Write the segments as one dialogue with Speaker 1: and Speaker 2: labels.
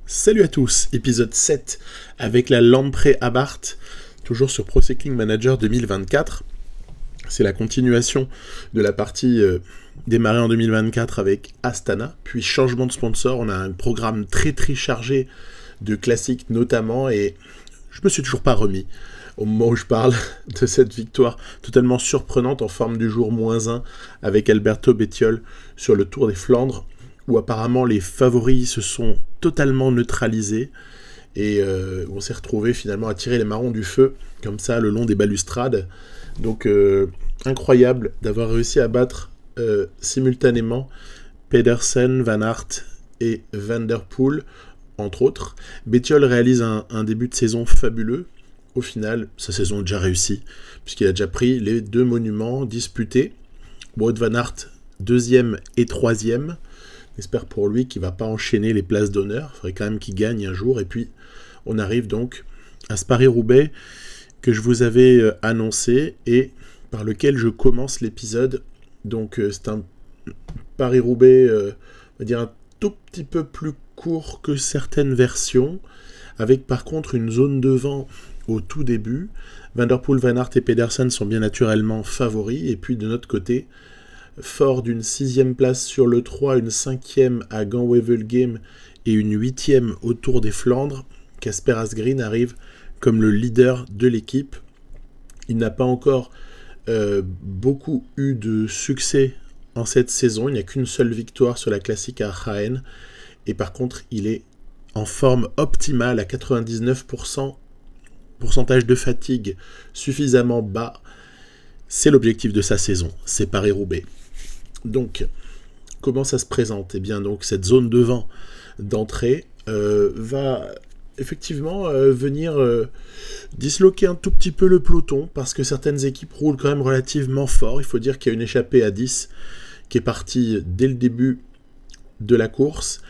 Speaker 1: Salut à tous, épisode 7 avec la Lamprey Abarth, toujours sur Pro Cycling Manager 2024. C'est la continuation de la partie démarrée en 2024 avec Astana, puis changement de sponsor. On a un programme très chargé de classiques notamment, et je me suis toujours pas remis au moment où je parle de cette victoire totalement surprenante en forme du jour -1 avec Alberto Bettiol sur le Tour des Flandres, où apparemment les favoris se sont totalement neutralisés et on s'est retrouvé finalement à tirer les marrons du feu comme ça le long des balustrades. Donc incroyable d'avoir réussi à battre simultanément Pedersen, Van Aert et Van der Poel entre autres. Bettiol réalise un début de saison fabuleux. Au final, sa saison est déjà réussie puisqu'il a déjà pris les 2 monuments disputés. Wout Van Aert, 2e et 3e. J'espère pour lui qu'il ne va pas enchaîner les places d'honneur. Il faudrait quand même qu'il gagne un jour. Et puis, on arrive donc à ce Paris-Roubaix que je vous avais annoncé et par lequel je commence l'épisode. Donc, c'est un Paris-Roubaix, on va dire, un tout petit peu plus court que certaines versions, avec par contre une zone de vent au tout début. Van der Poel, Van Aert et Pedersen sont bien naturellement favoris. Et puis, de notre côté, fort d'une 6e place sur le 3, une 5e à Gand-Wevelgem et une 8e au Tour des Flandres, Kasper Asgreen arrive comme le leader de l'équipe. Il n'a pas encore beaucoup eu de succès en cette saison, il n'y a qu'une seule victoire sur la classique à Jaén, et par contre il est en forme optimale à 99%, pourcentage de fatigue suffisamment bas. C'est l'objectif de sa saison, c'est Paris-Roubaix. Donc, comment ça se présente ? Eh bien, donc, cette zone de vent d'entrée va effectivement venir disloquer un tout petit peu le peloton, parce que certaines équipes roulent quand même relativement fort. Il faut dire qu'il y a une échappée à 10 qui est partie dès le début de la course,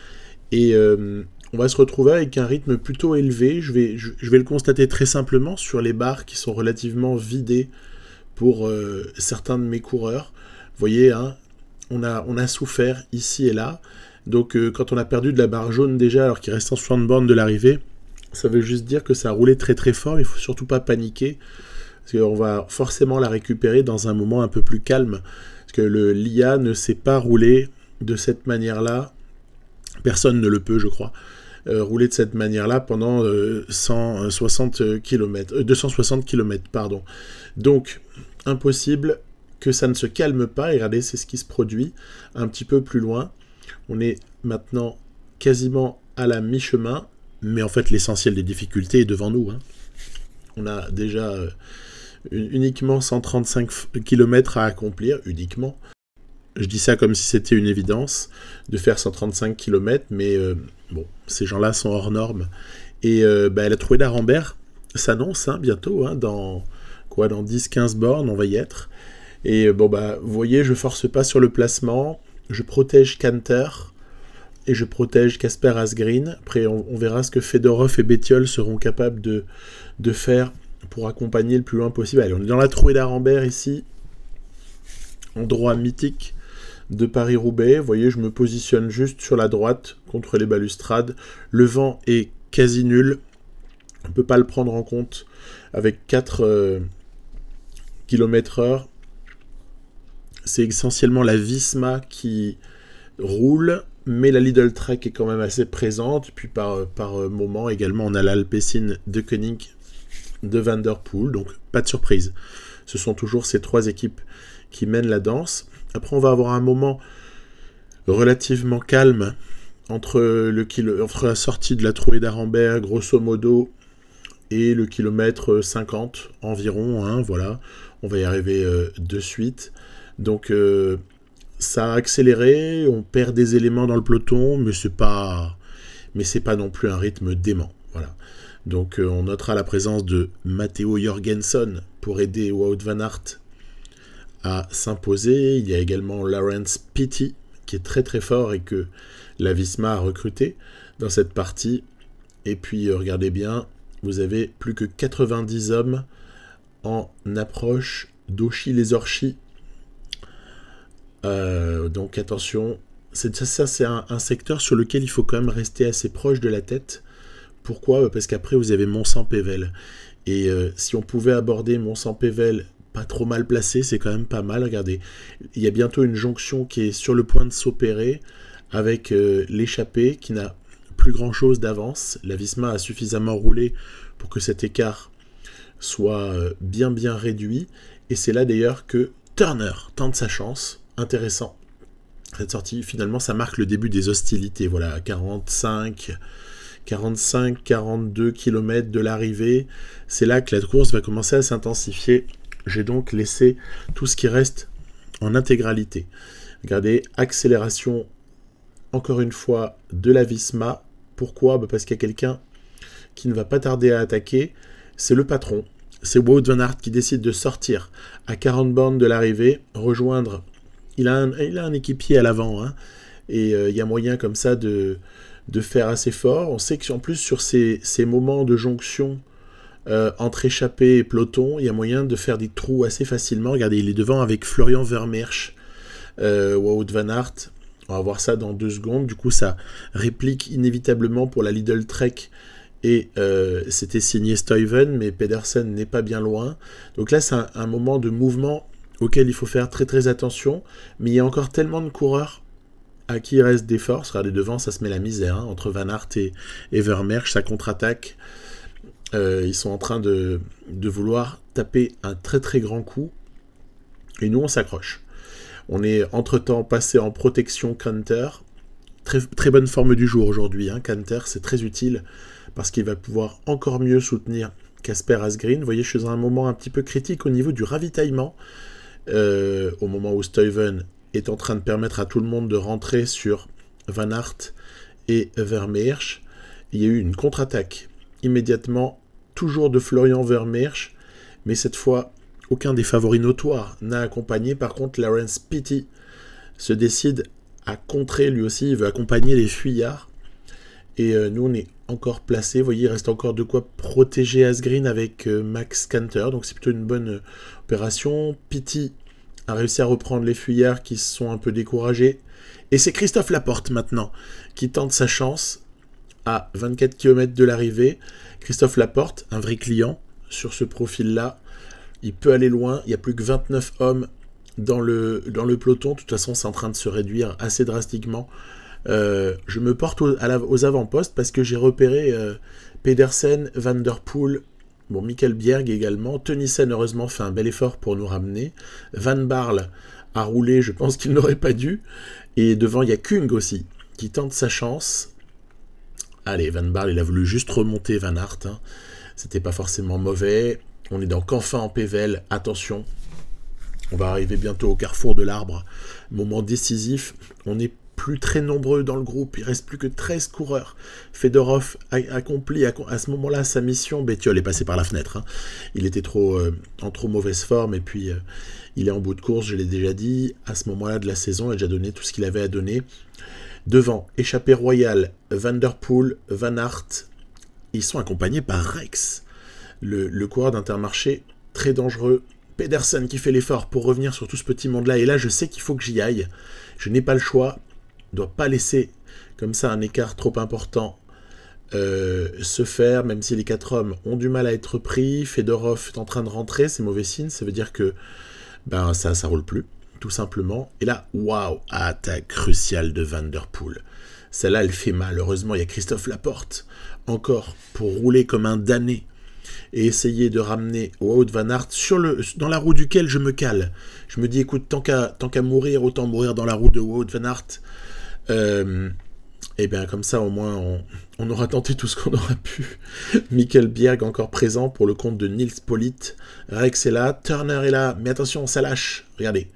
Speaker 1: et on va se retrouver avec un rythme plutôt élevé. Je vais le constater très simplement sur les barres qui sont relativement vidées pour certains de mes coureurs. Vous voyez, hein, on a souffert ici et là. Donc quand on a perdu de la barre jaune déjà alors qu'il reste 160 bornes de l'arrivée, ça veut juste dire que ça a roulé très fort. Il ne faut surtout pas paniquer, parce qu'on va forcément la récupérer dans un moment un peu plus calme, parce que le LIA ne sait pas rouler de cette manière-là. Personne ne le peut, je crois. Rouler de cette manière-là pendant 260 km. Pardon. Donc, impossible que ça ne se calme pas. Et regardez, c'est ce qui se produit un petit peu plus loin. On est maintenant quasiment à la mi-chemin, mais en fait, l'essentiel des difficultés est devant nous. Hein. On a déjà uniquement 135 km à accomplir, uniquement. Je dis ça comme si c'était une évidence de faire 135 km, mais bon, ces gens-là sont hors normes. Et la trouée d'Arambert s'annonce bientôt, hein, dans 10-15 bornes, on va y être. Et vous voyez, je force pas sur le placement, je protège Canter et je protège Kasper Asgreen. Après, on verra ce que Fedorov et Bettiol seront capables de faire pour accompagner le plus loin possible. Allez, on est dans la trouée d'Arambert ici, endroit mythique de Paris-Roubaix. Vous voyez, je me positionne juste sur la droite contre les balustrades. Le vent est quasi nul. On ne peut pas le prendre en compte avec 4 km/h. C'est essentiellement la Visma qui roule, mais la Lidl Trek est quand même assez présente. Puis par moment également, on a l'Alpecin de Koenig de Van der Poel. Donc pas de surprise. Ce sont toujours ces 3 équipes qui mènent la danse. Après, on va avoir un moment relativement calme entre la sortie de la trouée d'Arambert, grosso modo, et le kilomètre 50 environ. Hein, voilà, on va y arriver de suite. Donc, ça a accéléré, on perd des éléments dans le peloton, mais c'est pas non plus un rythme dément. Voilà. Donc, on notera la présence de Matteo Jorgensen pour aider Wout Van Aert à s'imposer. Il y a également Laurens Pitty qui est très fort et que la Visma a recruté dans cette partie. Et puis regardez bien, vous avez plus que 90 hommes en approche d'Auchy-les-Orchies. Donc attention, ça c'est un secteur sur lequel il faut quand même rester assez proche de la tête. Pourquoi ? Parce qu'après, vous avez Mont-Saint-Pével. Et si on pouvait aborder Mont-Saint-Pével pas trop mal placé, c'est quand même pas mal. Regardez, il y a bientôt une jonction qui est sur le point de s'opérer avec l'échappée qui n'a plus grand-chose d'avance. La Visma a suffisamment roulé pour que cet écart soit bien réduit. Et c'est là d'ailleurs que Turner tente sa chance. Intéressant. Cette sortie, finalement, ça marque le début des hostilités. Voilà, 45-42 km de l'arrivée. C'est là que la course va commencer à s'intensifier. J'ai donc laissé tout ce qui reste en intégralité. Regardez, accélération, encore une fois, de la Visma. Pourquoi ? Parce qu'il y a quelqu'un qui ne va pas tarder à attaquer. C'est le patron. C'est Wout van Aert qui décide de sortir à 40 bornes de l'arrivée, rejoindre. Il a un équipier à l'avant, hein, et il y a moyen comme ça de faire assez fort. On sait qu'en plus, sur ces moments de jonction entre échappée et peloton, il y a moyen de faire des trous assez facilement. Regardez, il est devant avec Florian Vermeersch, Wout van Aert. On va voir ça dans 2 secondes. Du coup, ça réplique inévitablement pour la Lidl Trek. Et c'était signé Stuyven, mais Pedersen n'est pas bien loin. Donc là, c'est un moment de mouvement auquel il faut faire très attention. Mais il y a encore tellement de coureurs à qui il reste des forces. Regardez, devant, ça se met la misère. Hein, entre Van Aert et Vermeersch, ça contre-attaque. Ils sont en train de vouloir taper un très grand coup. Et nous, on s'accroche. On est entre-temps passé en protection Canter. Très bonne forme du jour aujourd'hui. Hein. Canter, c'est très utile parce qu'il va pouvoir encore mieux soutenir Kasper Asgreen. Vous voyez, je suis dans un moment un petit peu critique au niveau du ravitaillement. Au moment où Stuyven est en train de permettre à tout le monde de rentrer sur Van Aert et Vermeersch. Il y a eu une contre-attaque immédiatement, toujours de Florian Vermeersch, mais cette fois, aucun des favoris notoires n'a accompagné. Par contre, Laurens Pitty se décide à contrer lui aussi, il veut accompagner les fuyards. Et nous, on est encore placés. Vous voyez, il reste encore de quoi protéger Asgreen avec Max Canter. Donc c'est plutôt une bonne opération. Pitty a réussi à reprendre les fuyards qui se sont un peu découragés. Et c'est Christophe Laporte maintenant qui tente sa chance à 24 km de l'arrivée. Christophe Laporte, un vrai client sur ce profil-là. Il peut aller loin. Il n'y a plus que 29 hommes dans le peloton. De toute façon, c'est en train de se réduire assez drastiquement. Je me porte aux avant-postes parce que j'ai repéré Pedersen, Van der Poel, Michael Bjerg également. Tenissen, heureusement, fait un bel effort pour nous ramener. Van Barle a roulé, je pense qu'il n'aurait pas dû. Et devant, il y a Kung aussi, qui tente sa chance. Allez, Van Barle, il a voulu juste remonter Van Aert. Hein. C'était pas forcément mauvais. On est dans Canfin en Pével. Attention, on va arriver bientôt au carrefour de l'Arbre. Moment décisif. On est plus très nombreux dans le groupe, il reste plus que 13 coureurs. Fedorov a accompli à ce moment-là sa mission. Bettiol est passé par la fenêtre. Hein. Il était en trop mauvaise forme et puis il est en bout de course, je l'ai déjà dit. À ce moment-là de la saison, il a déjà donné tout ce qu'il avait à donner. Devant, échappée royale, Van der Poel, Van Aert. Ils sont accompagnés par Rex, le coureur d'Intermarché, très dangereux. Pedersen qui fait l'effort pour revenir sur tout ce petit monde-là. Et là, je sais qu'il faut que j'y aille. Je n'ai pas le choix. Je ne dois pas laisser comme ça un écart trop important se faire, même si les 4 hommes ont du mal à être pris. Fedorov est en train de rentrer, c'est mauvais signe. Ça veut dire que ça roule plus, tout simplement. Et là, waouh, attaque cruciale de Van der Poel. Celle-là, elle fait mal. Heureusement, il y a Christophe Laporte, encore, pour rouler comme un damné et essayer de ramener Wout van Aert dans la roue duquel je me cale. Je me dis, écoute, tant qu'à mourir, autant mourir dans la roue de Wout van Aert. Et bien comme ça, au moins, on aura tenté tout ce qu'on aura pu. Michael Bjerg encore présent pour le compte de Nils Politt. Rex est là, Turner est là, mais attention, ça lâche. Regardez,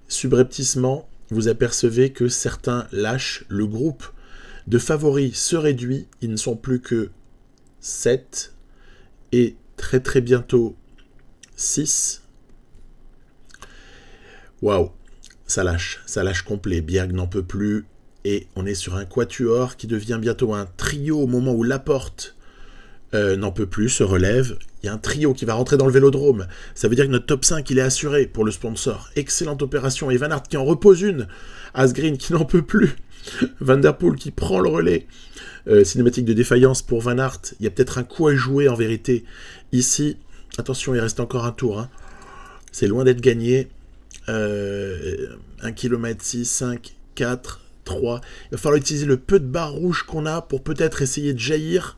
Speaker 1: subrepticement, vous apercevez que certains lâchent. Le groupe de favoris se réduit. Ils ne sont plus que 7 et très bientôt 6. Waouh, ça lâche complet. Bjerg n'en peut plus. Et on est sur un quatuor qui devient bientôt un trio au moment où Laporte n'en peut plus, se relève. Il y a un trio qui va rentrer dans le Vélodrome. Ça veut dire que notre top 5, il est assuré pour le sponsor. Excellente opération. Et Van Aert qui en repose une. Asgreen qui n'en peut plus. Van der Poel qui prend le relais. Cinématique de défaillance pour Van Aert. Il y a peut-être un coup à jouer en vérité. Ici, attention, il reste encore un tour. Hein. C'est loin d'être gagné. 1 km 6, 5, 4, 3. Il va falloir utiliser le peu de barre rouge qu'on a pour peut-être essayer de jaillir.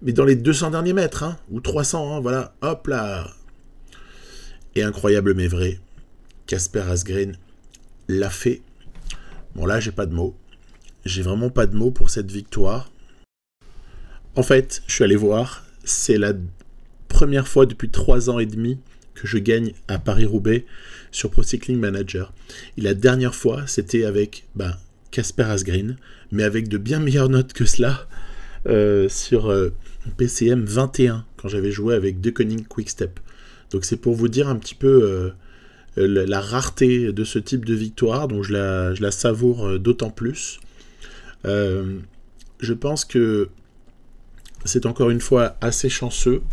Speaker 1: Mais dans les 200 derniers mètres, hein, ou 300, hein, voilà, hop là. Et incroyable mais vrai, Kasper Asgreen l'a fait. Bon là, j'ai pas de mots. J'ai vraiment pas de mots pour cette victoire. En fait, je suis allé voir, c'est la première fois depuis 3 ans et demi que je gagne à Paris-Roubaix sur Pro Cycling Manager. Et la dernière fois, c'était avec Kasper Asgreen, mais avec de bien meilleures notes que cela. Sur PCM 21 quand j'avais joué avec De Koning Quickstep. Donc c'est pour vous dire un petit peu la rareté de ce type de victoire, dont je la savoure d'autant plus. Je pense que c'est encore une fois assez chanceux,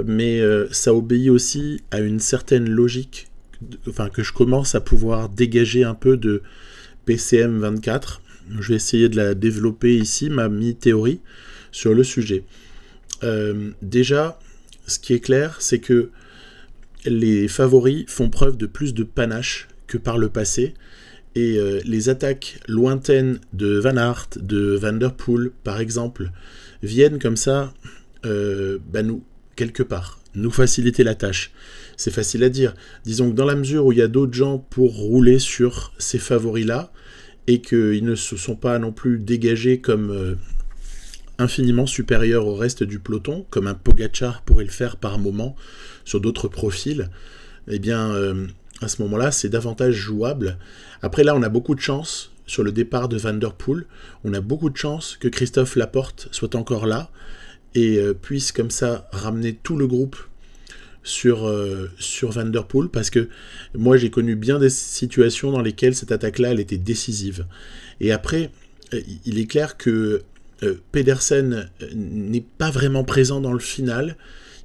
Speaker 1: mais ça obéit aussi à une certaine logique, que je commence à pouvoir dégager un peu de PCM 24. Je vais essayer de la développer ici, ma mini-théorie sur le sujet. Déjà, ce qui est clair, c'est que les favoris font preuve de plus de panache que par le passé, et les attaques lointaines de Van Aert, de Van der Poel, par exemple, viennent comme ça, nous, quelque part, nous faciliter la tâche. C'est facile à dire. Disons que dans la mesure où il y a d'autres gens pour rouler sur ces favoris-là, et qu'ils ne se sont pas non plus dégagés comme infiniment supérieurs au reste du peloton, comme un Pogačar pourrait le faire par moment sur d'autres profils, eh bien, à ce moment-là, c'est davantage jouable. Après, là, on a beaucoup de chance sur le départ de Van der Poel. On a beaucoup de chance que Christophe Laporte soit encore là et puisse comme ça ramener tout le groupe sur Van der Poel, parce que moi j'ai connu bien des situations dans lesquelles cette attaque-là elle était décisive. Et après, il est clair que Pedersen n'est pas vraiment présent dans le final.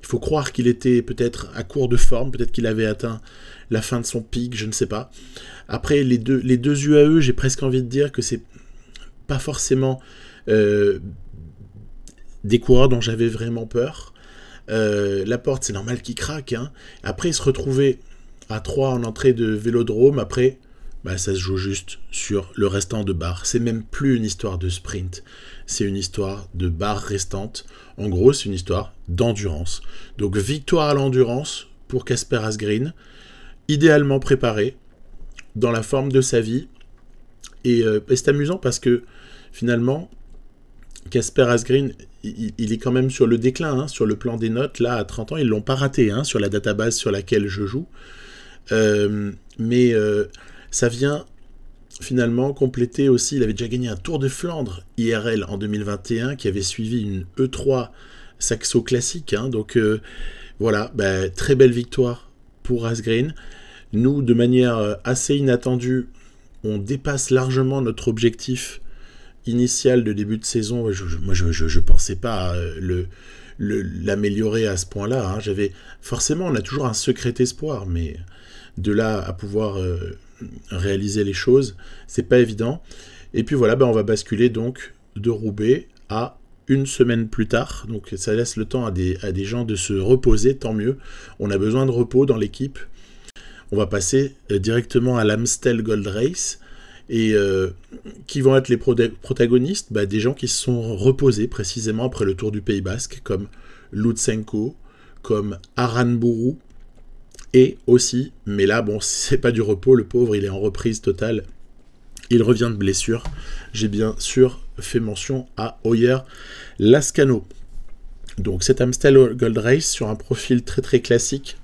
Speaker 1: Il faut croire qu'il était peut-être à court de forme, peut-être qu'il avait atteint la fin de son pic, je ne sais pas. Après, les deux UAE, j'ai presque envie de dire que c'est pas forcément des coureurs dont j'avais vraiment peur. Laporte, c'est normal qu'il craque. Hein. Après, il se retrouvait à 3 en entrée de Vélodrome. Après, ça se joue juste sur le restant de barres. C'est même plus une histoire de sprint. C'est une histoire de barres restantes. En gros, c'est une histoire d'endurance. Donc, victoire à l'endurance pour Kasper Asgreen. Idéalement préparé, dans la forme de sa vie. Et c'est amusant parce que, finalement, Kasper Asgreen, il est quand même sur le déclin, hein, sur le plan des notes. Là, à 30 ans, ils ne l'ont pas raté, hein, sur la database sur laquelle je joue. Mais ça vient finalement compléter aussi. Il avait déjà gagné un Tour de Flandre IRL en 2021, qui avait suivi une E3 Saxo classique. Hein, donc voilà, très belle victoire pour Asgreen. Nous, de manière assez inattendue, on dépasse largement notre objectif initial de début de saison. Moi, je pensais pas l'améliorer à ce point-là. Hein. Forcément, on a toujours un secret espoir, mais de là à pouvoir réaliser les choses, c'est pas évident. Et puis voilà, on va basculer donc de Roubaix à une semaine plus tard. Donc ça laisse le temps à des gens de se reposer, tant mieux. On a besoin de repos dans l'équipe. On va passer directement à l'Amstel Gold Race. Et qui vont être les protagonistes, des gens qui se sont reposés précisément après le Tour du Pays Basque, comme Lutsenko, comme Aranburu, et aussi, mais là, c'est pas du repos, le pauvre, il est en reprise totale, il revient de blessure. J'ai bien sûr fait mention à Oyer Lascano. Donc cet Amstel Gold Race, sur un profil très très classique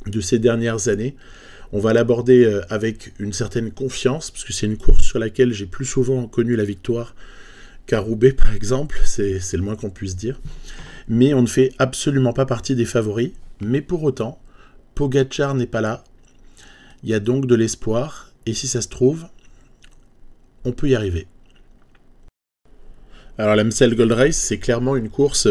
Speaker 1: de ces dernières années, on va l'aborder avec une certaine confiance, parce que c'est une course sur laquelle j'ai plus souvent connu la victoire qu'à Roubaix, par exemple, c'est le moins qu'on puisse dire. Mais on ne fait absolument pas partie des favoris, mais pour autant, Pogačar n'est pas là. Il y a donc de l'espoir, et si ça se trouve, on peut y arriver. Alors l'Amstel Gold Race, c'est clairement une course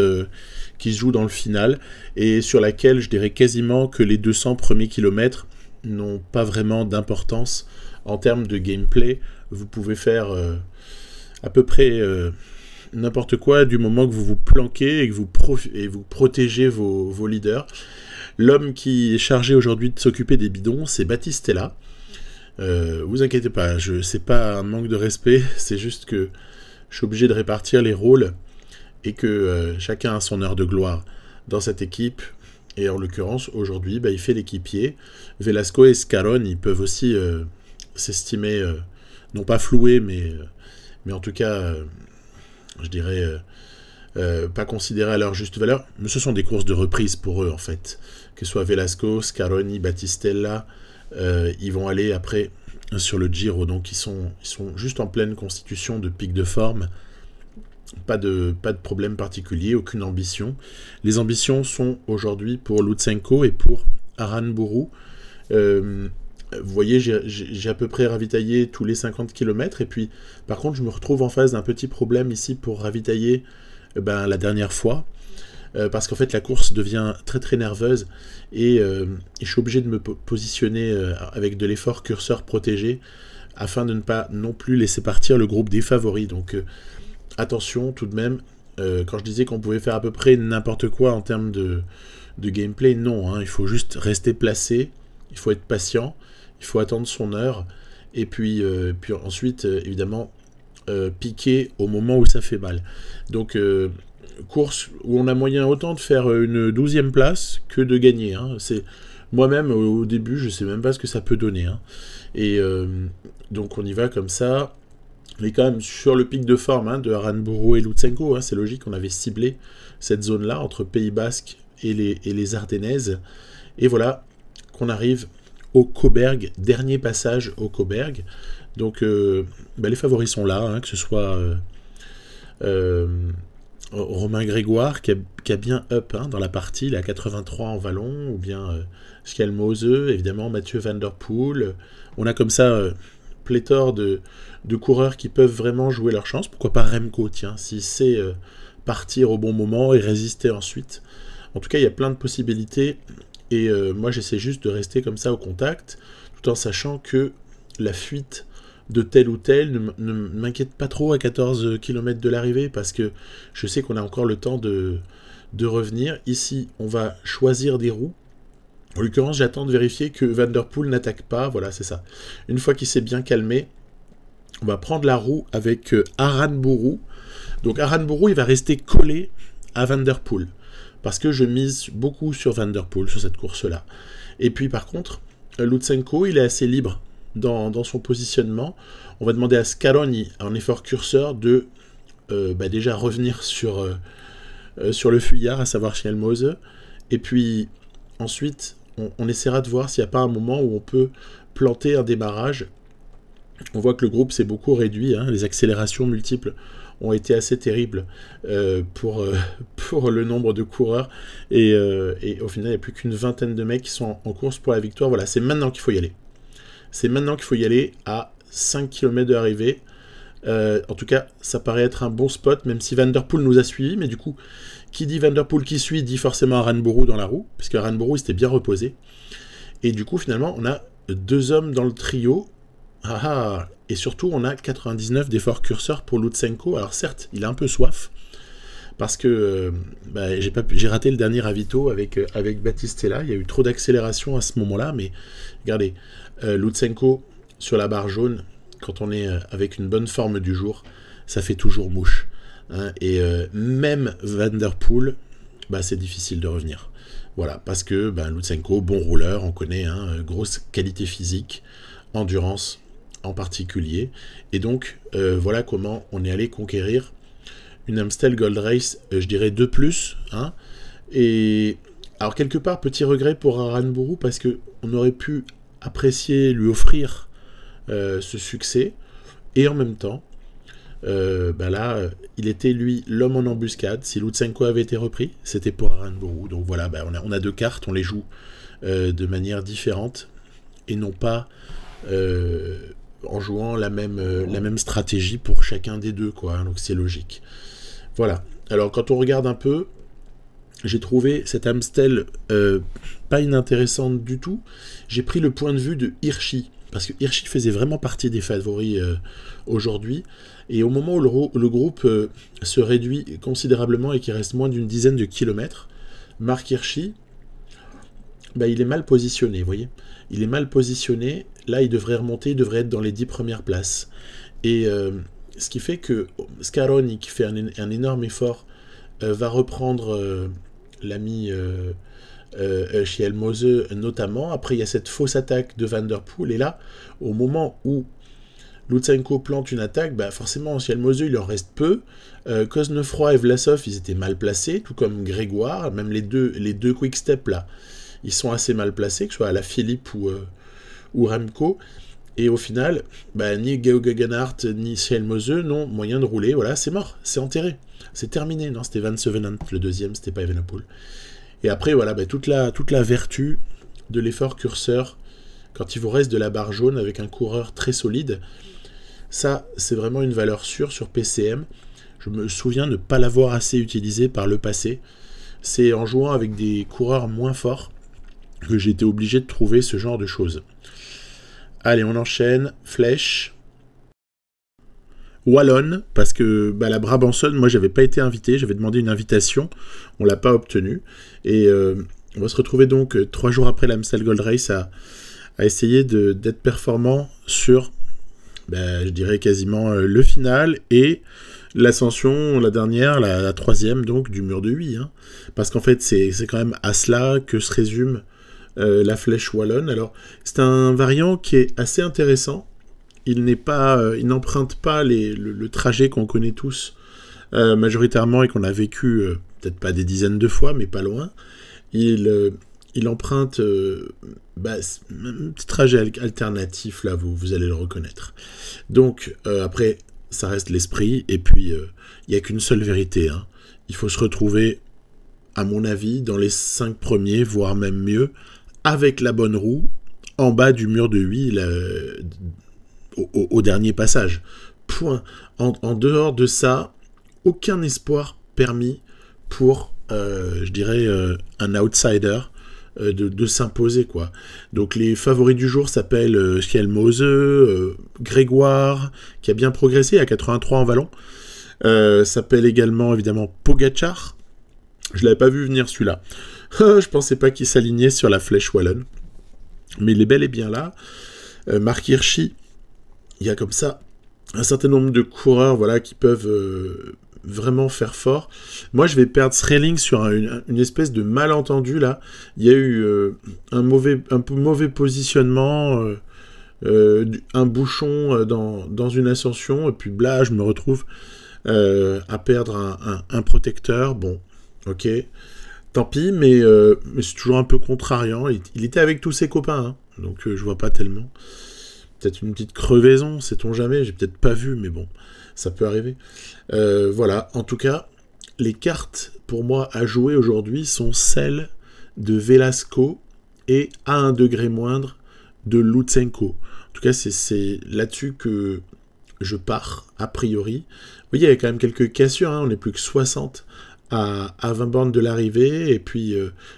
Speaker 1: qui se joue dans le final et sur laquelle je dirais quasiment que les 200 premiers kilomètres n'ont pas vraiment d'importance en termes de gameplay. Vous pouvez faire à peu près n'importe quoi du moment que vous vous planquez et que vous protégez vos leaders. L'homme qui est chargé aujourd'hui de s'occuper des bidons, c'est Battistella. Vous inquiétez pas, c'est pas un manque de respect, c'est juste que je suis obligé de répartir les rôles et que chacun a son heure de gloire dans cette équipe. Et en l'occurrence, aujourd'hui, il fait l'équipier. Velasco et Scarron, ils peuvent aussi s'estimer, non pas floués, mais en tout cas, je dirais, pas considérés à leur juste valeur. Mais ce sont des courses de reprise pour eux, en fait. Que ce soit Velasco, Scaroni, Battistella, ils vont aller après sur le Giro, donc ils sont juste en pleine constitution de pic de forme, pas de problème particulier, aucune ambition. Les ambitions sont aujourd'hui pour Lutsenko et pour Aranburu. Vous voyez, j'ai à peu près ravitaillé tous les 50 km, et puis par contre je me retrouve en face d'un petit problème ici pour ravitailler la dernière fois, parce qu'en fait la course devient très très nerveuse et je suis obligé de me positionner avec de l'effort curseur protégé afin de ne pas non plus laisser partir le groupe des favoris. Donc attention tout de même, quand je disais qu'on pouvait faire à peu près n'importe quoi en termes de gameplay, non, il faut juste rester placé, il faut être patient, il faut attendre son heure et puis ensuite évidemment piquer au moment où ça fait mal. Donc course où on a moyen autant de faire une 12e place que de gagner. C'est moi-même au début, je sais même pas ce que ça peut donner. Et donc on y va comme ça. On est quand même sur le pic de forme de Aranburu et Lutsenko. C'est logique, on avait ciblé cette zone-là entre Pays Basque et les Ardennaises. Et voilà qu'on arrive au Cauberg, dernier passage au Cauberg. Donc les favoris sont là, que ce soit Romain Grégoire qui a bien up dans la partie, il a 83 en vallon, ou bien Schelmose, évidemment Mathieu Van Der Poel. On a comme ça pléthore de coureurs qui peuvent vraiment jouer leur chance. Pourquoi pas Remco, tiens, s'il sait partir au bon moment et résister ensuite. En tout cas, il y a plein de possibilités et moi j'essaie juste de rester comme ça au contact, tout en sachant que la fuite de tel ou tel ne m'inquiète pas trop à 14 km de l'arrivée, parce que je sais qu'on a encore le temps de revenir. Ici, on va choisir des roues. En l'occurrence, j'attends de vérifier que Van Der Poel n'attaque pas. Voilà, c'est ça. Une fois qu'il s'est bien calmé, on va prendre la roue avec Aranburu. Donc Aranburu, il va rester collé à Van Der Poel, parce que je mise beaucoup sur Van Der Poel, sur cette course-là. Et puis par contre, Lutsenko, il est assez libre dans son positionnement. On va demander à Scaroni, en effort curseur, de déjà revenir sur le fuyard, à savoir Schelmose. Et puis ensuite, on essaiera de voir s'il n'y a pas un moment où on peut planter un démarrage. On voit que le groupe s'est beaucoup réduit, les accélérations multiples ont été assez terribles pour le nombre de coureurs, et au final il n'y a plus qu'une vingtaine de mecs qui sont en course pour la victoire. Voilà, c'est maintenant qu'il faut y aller. C'est maintenant qu'il faut y aller, à 5 km de l'arrivée. En tout cas, ça paraît être un bon spot, même si Van Der Poel nous a suivis. Mais du coup, qui dit Van Der Poel qui suit, dit forcément Aranburu dans la roue, puisque Aranburu s'était bien reposé. Et du coup, finalement, on a 2 hommes dans le trio. Et surtout, on a 99 d'effort curseur pour Lutsenko. Alors certes, il a un peu soif, parce que j'ai raté le dernier ravito avec Battistella. Il y a eu trop d'accélération à ce moment-là, mais regardez, Lutsenko sur la barre jaune, quand on est avec une bonne forme du jour, ça fait toujours mouche. Et même Van Der Poel, c'est difficile de revenir. Voilà, parce que Lutsenko, bon rouleur, on connaît, grosse qualité physique, endurance en particulier. Et donc, voilà comment on est allé conquérir une Amstel Gold Race, je dirais 2+. Et alors, quelque part, petit regret pour Aranburu, parce qu'on aurait pu apprécier, lui offrir ce succès, et en même temps, là, il était lui l'homme en embuscade. Si Lutsenko avait été repris, c'était pour Aranburu. Donc voilà, on a 2 cartes, on les joue de manière différente, et non pas en jouant la même stratégie pour chacun des deux, quoi, hein, donc c'est logique. Voilà. Alors quand on regarde un peu, j'ai trouvé cette Amstel pas inintéressante du tout. J'ai pris le point de vue de Hirschi, parce que Hirschi faisait vraiment partie des favoris aujourd'hui. Et au moment où le groupe se réduit considérablement et qu'il reste moins d'une dizaine de kilomètres, Marc Hirschi, bah, il est mal positionné, vous voyez. Il est mal positionné. Là, il devrait remonter, il devrait être dans les 10 premières places. Et ce qui fait que Scaroni, qui fait un énorme effort, va reprendre l'ami Schellmose notamment. Après, il y a cette fausse attaque de Van Der Poel. Et là, au moment où Lutsenko plante une attaque, bah forcément, Schellmose, il en reste peu. Cosnefroy et Vlasov, ils étaient mal placés, tout comme Grégoire. Même les deux quick-step, là, ils sont assez mal placés, que ce soit à la Philippe ou Remco. Et au final, bah, ni Georg Gegenhardt ni Schellmose n'ont moyen de rouler. Voilà, c'est mort, c'est enterré, c'est terminé. Non, c'était Van Sevenant, le deuxième, c'était pas Evenepoel. Et après, voilà, bah, toute la vertu de l'effort curseur, quand il vous reste de la barre jaune avec un coureur très solide, ça, c'est vraiment une valeur sûre sur PCM. Je me souviens de ne pas l'avoir assez utilisé par le passé. C'est en jouant avec des coureurs moins forts que j'ai été obligé de trouver ce genre de choses. Allez, on enchaîne. Flèche. Wallonne, parce que bah, la Brabançonne, moi, j'avais pas été invité. J'avais demandé une invitation. On l'a pas obtenue. Et on va se retrouver donc 3 jours après l'Amstel Gold Race à essayer d'être performant sur, bah, je dirais, quasiment le final et l'ascension, la dernière, la troisième, donc, du mur de Huy. Hein. Parce qu'en fait, c'est quand même à cela que se résume la flèche wallonne. Alors, c'est un variant qui est assez intéressant. Il n'emprunte pas le trajet qu'on connaît tous majoritairement et qu'on a vécu peut-être pas des dizaines de fois, mais pas loin. Il emprunte un petit trajet alternatif, là, vous allez le reconnaître. Donc, après, ça reste l'esprit, et puis, il n'y a qu'une seule vérité. Hein. Il faut se retrouver, à mon avis, dans les 5 premiers, voire même mieux, avec la bonne roue, en bas du mur de Huy, au dernier passage. Point. En dehors de ça, aucun espoir permis pour, je dirais, un outsider de s'imposer, quoi. Donc les favoris du jour s'appellent Schellmose, Grégoire, qui a bien progressé à 83 en vallon. S'appelle également, évidemment, Pogacar. Je l'avais pas vu venir, celui-là. Je pensais pas qu'il s'alignait sur la flèche wallonne. Mais il est bel et bien là. Marc Hirschi, il y a comme ça un certain nombre de coureurs, voilà, qui peuvent vraiment faire fort. Moi, je vais perdre Sreling sur une espèce de malentendu, là. Il y a eu un peu mauvais positionnement, un bouchon dans une ascension, et puis là, je me retrouve à perdre un protecteur. Bon, ok, tant pis, mais c'est toujours un peu contrariant. Il était avec tous ses copains, hein, donc je vois pas tellement. Peut-être une petite crevaison, sait-on jamais, j'ai peut-être pas vu, mais bon, ça peut arriver. Voilà, en tout cas, les cartes pour moi à jouer aujourd'hui sont celles de Velasco et à un degré moindre de Lutsenko. En tout cas, c'est là-dessus que je pars, a priori. Vous voyez, il y a quand même quelques cassures, hein, on n'est plus que 60 à 20 bornes de l'arrivée, et puis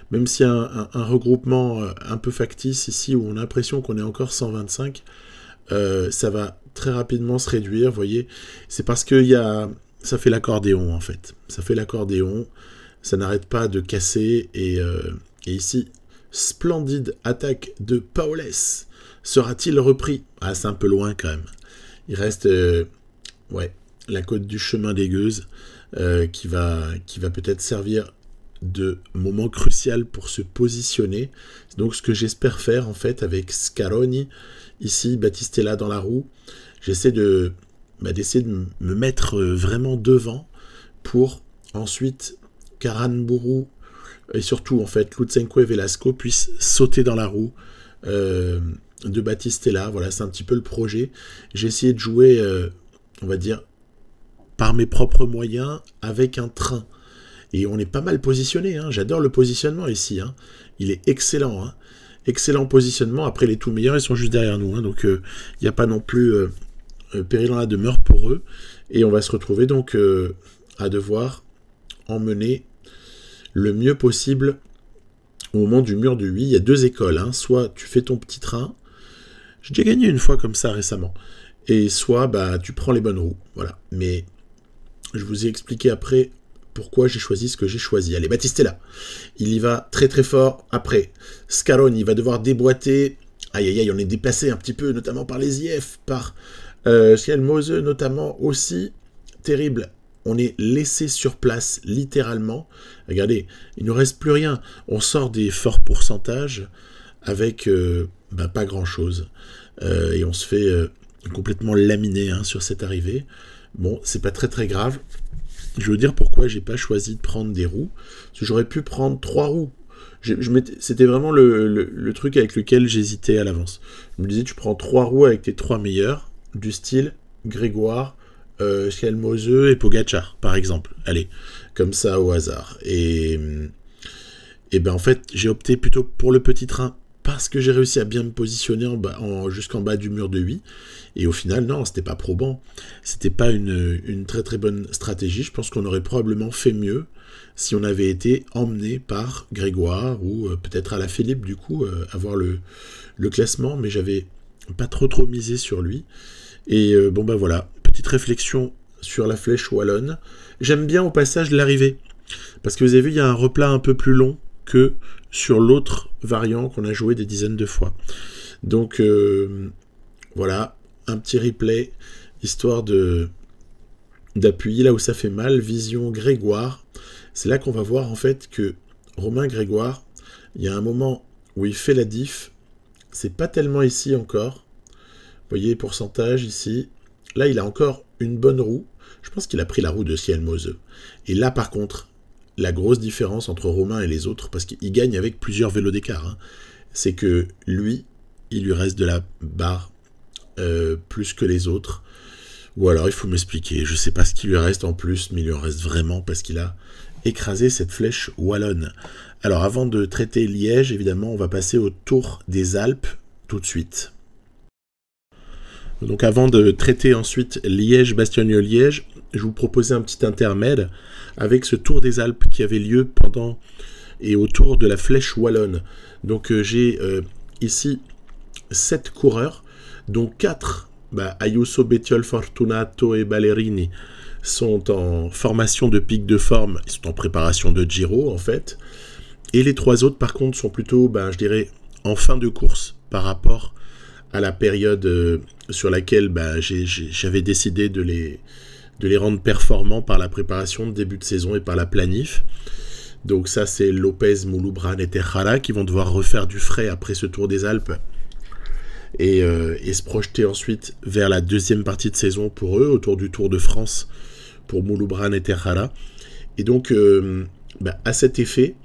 Speaker 1: même s'il y a un regroupement un peu factice ici, où on a l'impression qu'on est encore 125, ça va très rapidement se réduire, vous voyez. C'est parce que ça fait l'accordéon, en fait. Ça fait l'accordéon, ça n'arrête pas de casser, et ici, splendide attaque de Paules. Sera-t-il repris? Ah, c'est un peu loin quand même. Il reste la côte du chemin des Gueuses, qui va peut-être servir de moment crucial pour se positionner. C'est donc ce que j'espère faire en fait avec Scaroni, ici Battistella dans la roue. J'essaie d'essayer de me mettre vraiment devant pour ensuite qu'Aranburu et surtout en fait Lutsenko et Velasco puissent sauter dans la roue de Battistella. Voilà, c'est un petit peu le projet. J'ai essayé de jouer, on va dire, par mes propres moyens avec un train. Et on est pas mal positionné, hein. J'adore le positionnement ici, hein. Il est excellent, hein. excellent positionnement. Après, les tout meilleurs, ils sont juste derrière nous, hein, donc il n'y a pas non plus péril dans la demeure pour eux. Et on va se retrouver donc à devoir emmener le mieux possible au moment du mur de 8. Il y a deux écoles, hein. Soit tu fais ton petit train, j'ai déjà gagné une fois comme ça récemment, et soit bah, tu prends les bonnes roues. Voilà. Mais je vous ai expliqué après pourquoi j'ai choisi ce que j'ai choisi. Allez, Battistella, il y va très très fort. Après, Scaroni, il va devoir déboîter. Aïe aïe aïe, on est dépassé un petit peu, notamment par les IF, par Mose notamment aussi. Terrible. On est laissé sur place, littéralement. Regardez, il ne nous reste plus rien. On sort des forts pourcentages avec pas grand-chose. Et on se fait complètement laminer hein, sur cette arrivée. Bon, c'est pas très très grave. Je veux dire pourquoi j'ai pas choisi de prendre des roues. Parce que j'aurais pu prendre 3 roues. C'était vraiment le truc avec lequel j'hésitais à l'avance. Je me disais, tu prends 3 roues avec tes 3 meilleurs, du style Grégoire, Schelmose et Pogacar, par exemple. Allez, comme ça au hasard. Et ben en fait, j'ai opté plutôt pour le petit train parce que j'ai réussi à bien me positionner jusqu'en bas du mur de 8. Et au final, non, c'était pas probant. C'était pas une très très bonne stratégie. Je pense qu'on aurait probablement fait mieux si on avait été emmené par Grégoire ou peut-être à la Philippe, du coup, avoir le classement. Mais j'avais pas trop misé sur lui. Et voilà, petite réflexion sur la flèche wallonne. J'aime bien au passage l'arrivée. Parce que vous avez vu, il y a un replat un peu plus long que sur l'autre variant qu'on a joué des dizaines de fois. Donc voilà, un petit replay, histoire d'appuyer là où ça fait mal. Vision Grégoire. C'est là qu'on va voir en fait que Romain Grégoire, il y a un moment où il fait la diff. C'est pas tellement ici encore. Vous voyez, pourcentage ici. Là, il a encore une bonne roue. Je pense qu'il a pris la roue de Schelmose. Et là, par contre, la grosse différence entre Romain et les autres, parce qu'il gagne avec plusieurs vélos d'écart, hein, c'est que lui, il lui reste de la barre plus que les autres. Ou alors, il faut m'expliquer. Je sais pas ce qui lui reste en plus, mais il lui en reste vraiment parce qu'il a écrasé cette flèche wallonne. Alors, avant de traiter Liège, évidemment, on va passer au Tour des Alpes tout de suite. Donc avant de traiter ensuite Liège-Bastogne-Liège, je vous proposais un petit intermède avec ce Tour des Alpes qui avait lieu pendant et autour de la Flèche Wallonne. Donc j'ai ici 7 coureurs, dont 4, Ayuso, Bettiol, Fortunato et Ballerini, sont en formation de pic de forme, ils sont en préparation de Giro en fait. Et les 3 autres par contre sont plutôt, je dirais, en fin de course par rapport à la période sur laquelle j'avais décidé de les rendre performants par la préparation de début de saison et par la planif. Donc ça, c'est Lopez, Mouloubran et Tejada qui vont devoir refaire du frais après ce Tour des Alpes et se projeter ensuite vers la deuxième partie de saison pour eux, autour du Tour de France pour Mouloubran et Tejada. Et donc, à cet effet,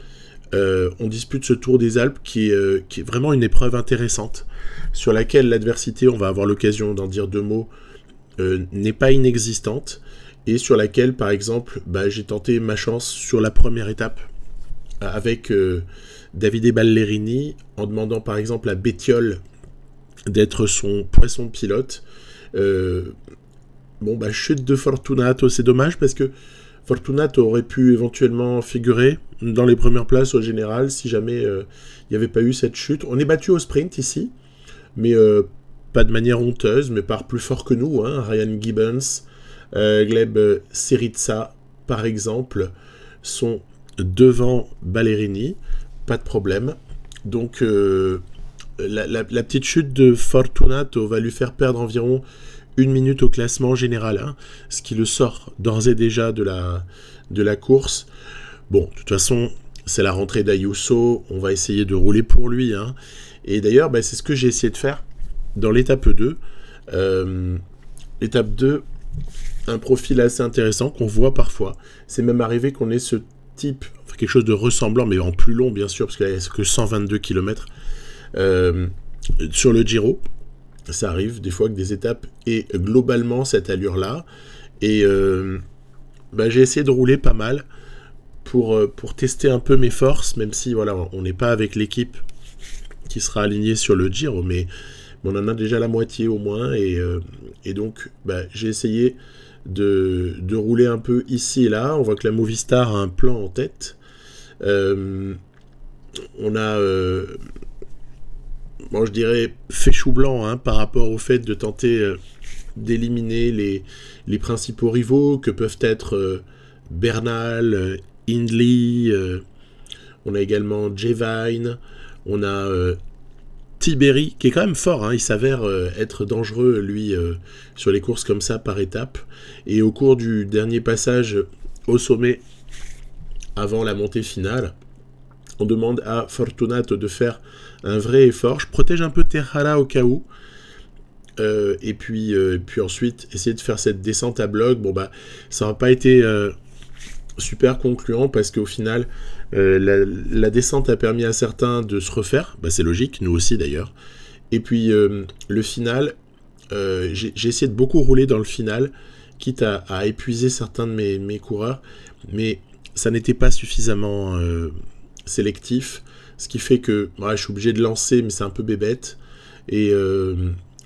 Speaker 1: on dispute ce Tour des Alpes qui est vraiment une épreuve intéressante, sur laquelle l'adversité, on va avoir l'occasion d'en dire 2 mots, n'est pas inexistante, et sur laquelle, par exemple, j'ai tenté ma chance sur la première étape avec Davide Ballerini, en demandant par exemple à Bettiol d'être son poisson pilote. Chute de Fortunato, c'est dommage parce que Fortunato aurait pu éventuellement figurer dans les premières places au général si jamais il n'y avait pas eu cette chute. On est battu au sprint ici, mais pas de manière honteuse, mais par plus fort que nous. Hein. Ryan Gibbons, Gleb Syriza, par exemple, sont devant Ballerini, pas de problème. Donc la petite chute de Fortunato va lui faire perdre environ 1 minute au classement général, hein, ce qui le sort d'ores et déjà de la course. Bon, de toute façon, c'est la rentrée d'Ayuso, on va essayer de rouler pour lui. Hein. Et d'ailleurs, c'est ce que j'ai essayé de faire dans l'étape 2. L'étape 2, un profil assez intéressant qu'on voit parfois. C'est même arrivé qu'on ait ce type, quelque chose de ressemblant, mais en plus long bien sûr, parce qu'il n'y a que 122 km sur le Giro. Ça arrive des fois que des étapes aient globalement cette allure-là. Et j'ai essayé de rouler pas mal pour tester un peu mes forces, même si voilà, on n'est pas avec l'équipe qui sera aligné sur le Giro, mais on en a déjà la moitié au moins, et donc j'ai essayé de rouler un peu ici et là. On voit que la Movistar a un plan en tête. On a, je dirais, fait chou blanc par rapport au fait de tenter d'éliminer les principaux rivaux que peuvent être Bernal, Hindley, on a également Jevine, on a Tiberi, qui est quand même fort, il s'avère être dangereux, lui, sur les courses comme ça, par étapes. Et au cours du dernier passage au sommet, avant la montée finale, on demande à Fortunato de faire un vrai effort. Je protège un peu Tejada au cas où. Et puis ensuite, essayer de faire cette descente à bloc. Ça n'a pas été super concluant, parce qu'au final, la descente a permis à certains de se refaire. C'est logique, nous aussi d'ailleurs. Et puis le final, j'ai essayé de beaucoup rouler dans le final, quitte à épuiser certains de mes coureurs, mais ça n'était pas suffisamment sélectif, ce qui fait que je suis obligé de lancer, mais c'est un peu bébête, et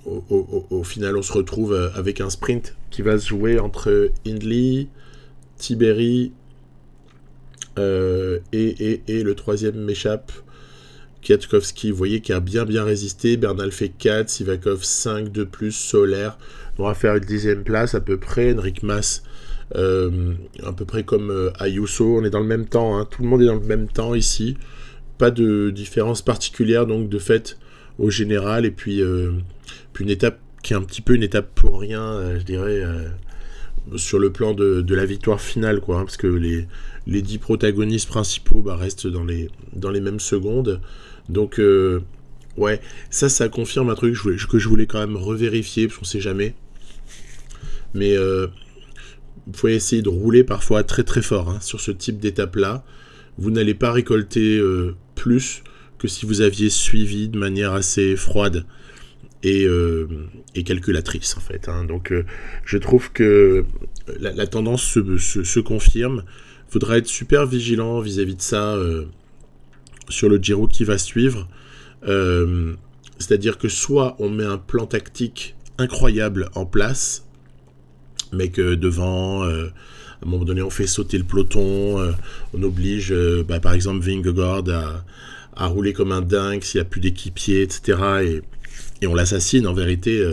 Speaker 1: au final on se retrouve avec un sprint qui va se jouer entre Hindley, Tiberi et le troisième m'échappe, Kwiatkowski, vous voyez, qui a bien résisté. Bernal fait 4, Sivakov 5 de plus, Soler, on va faire une 10e place à peu près, Enric Mas à peu près comme Ayuso, on est dans le même temps, tout le monde est dans le même temps ici, pas de différence particulière donc de fait au général, et puis une étape qui est un petit peu une étape pour rien, je dirais, sur le plan de la victoire finale, parce que les 10 protagonistes principaux restent dans les mêmes secondes, donc ça confirme un truc que je voulais quand même revérifier, parce qu'on sait jamais, mais il faut essayer de rouler parfois très très fort sur ce type d'étape-là. Vous n'allez pas récolter plus que si vous aviez suivi de manière assez froide et calculatrice, en fait. Donc je trouve que la tendance se confirme. Il faudra être super vigilant vis-à-vis de ça sur le Giro qui va suivre. C'est-à-dire que soit on met un plan tactique incroyable en place, mais que devant, à un moment donné, on fait sauter le peloton, on oblige, par exemple, Vingegaard à rouler comme un dingue s'il n'y a plus d'équipier, etc. Et on l'assassine, en vérité,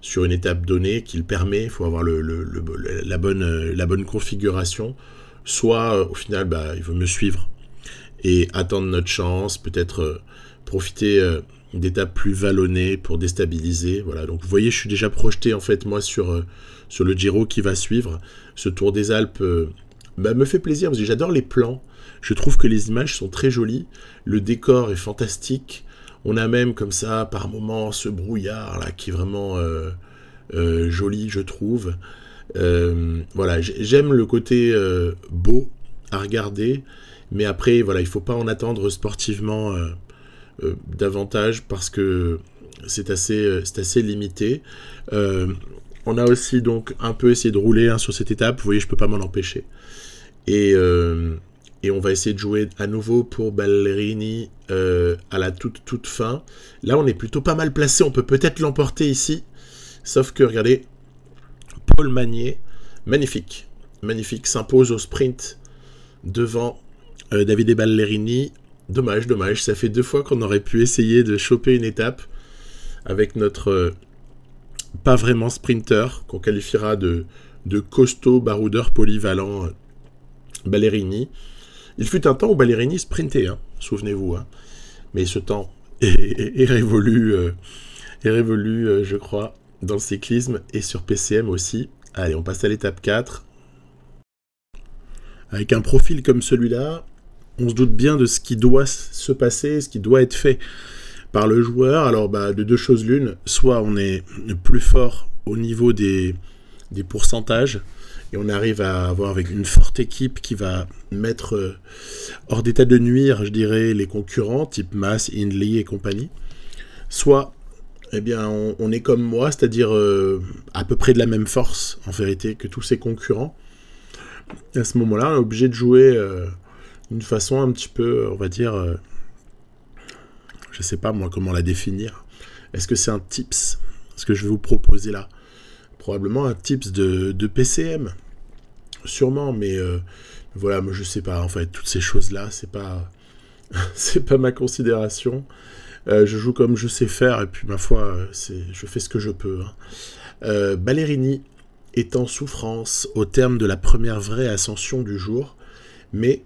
Speaker 1: sur une étape donnée qui le permet. Il faut avoir la bonne configuration. Soit, au final, il vaut mieux suivre et attendre notre chance, peut-être profiter d'étapes plus vallonnées pour déstabiliser. Voilà. Donc, vous voyez, je suis déjà projeté, en fait, moi, sur le Giro qui va suivre. Ce Tour des Alpes me fait plaisir parce que j'adore les plans. Je trouve que les images sont très jolies. Le décor est fantastique. On a même comme ça, par moments, ce brouillard là qui est vraiment joli, je trouve. Voilà, j'aime le côté beau à regarder, mais après, voilà, il ne faut pas en attendre sportivement davantage parce que c'est assez limité. On a aussi donc un peu essayé de rouler sur cette étape. Vous voyez, je ne peux pas m'en empêcher. Et on va essayer de jouer à nouveau pour Ballerini à la toute fin. Là, on est plutôt pas mal placé. On peut peut-être l'emporter ici. Sauf que, regardez, Paul Magnier, magnifique, s'impose au sprint devant Davide Ballerini. Dommage. Ça fait 2 fois qu'on aurait pu essayer de choper une étape avec notre pas vraiment sprinter, qu'on qualifiera de costaud baroudeur polyvalent Ballerini. Il fut un temps où Ballerini sprintait, souvenez-vous. Mais ce temps est révolu, je crois, dans le cyclisme et sur PCM aussi. Allez, on passe à l'étape 4. Avec un profil comme celui-là, on se doute bien de ce qui doit se passer, ce qui doit être fait par le joueur. Alors, de 2 choses l'une, soit on est plus fort au niveau des pourcentages, et on arrive à avoir avec une forte équipe qui va mettre hors d'état de nuire, je dirais, les concurrents, type Mas, Hindley et compagnie. Soit, on est comme moi, c'est-à-dire à peu près de la même force, en vérité, que tous ces concurrents. À ce moment-là, on est obligé de jouer d'une façon un petit peu, on va dire, Je sais pas moi comment la définir. Est-ce que c'est un tips? Ce que je vais vous proposer là? Probablement un tips de PCM. Sûrement, mais voilà, moi je sais pas. En fait, toutes ces choses-là, c'est pas, c'est pas ma considération. Je joue comme je sais faire, et puis ma foi, je fais ce que je peux. Hein. Ballerini est en souffrance au terme de la première vraie ascension du jour, mais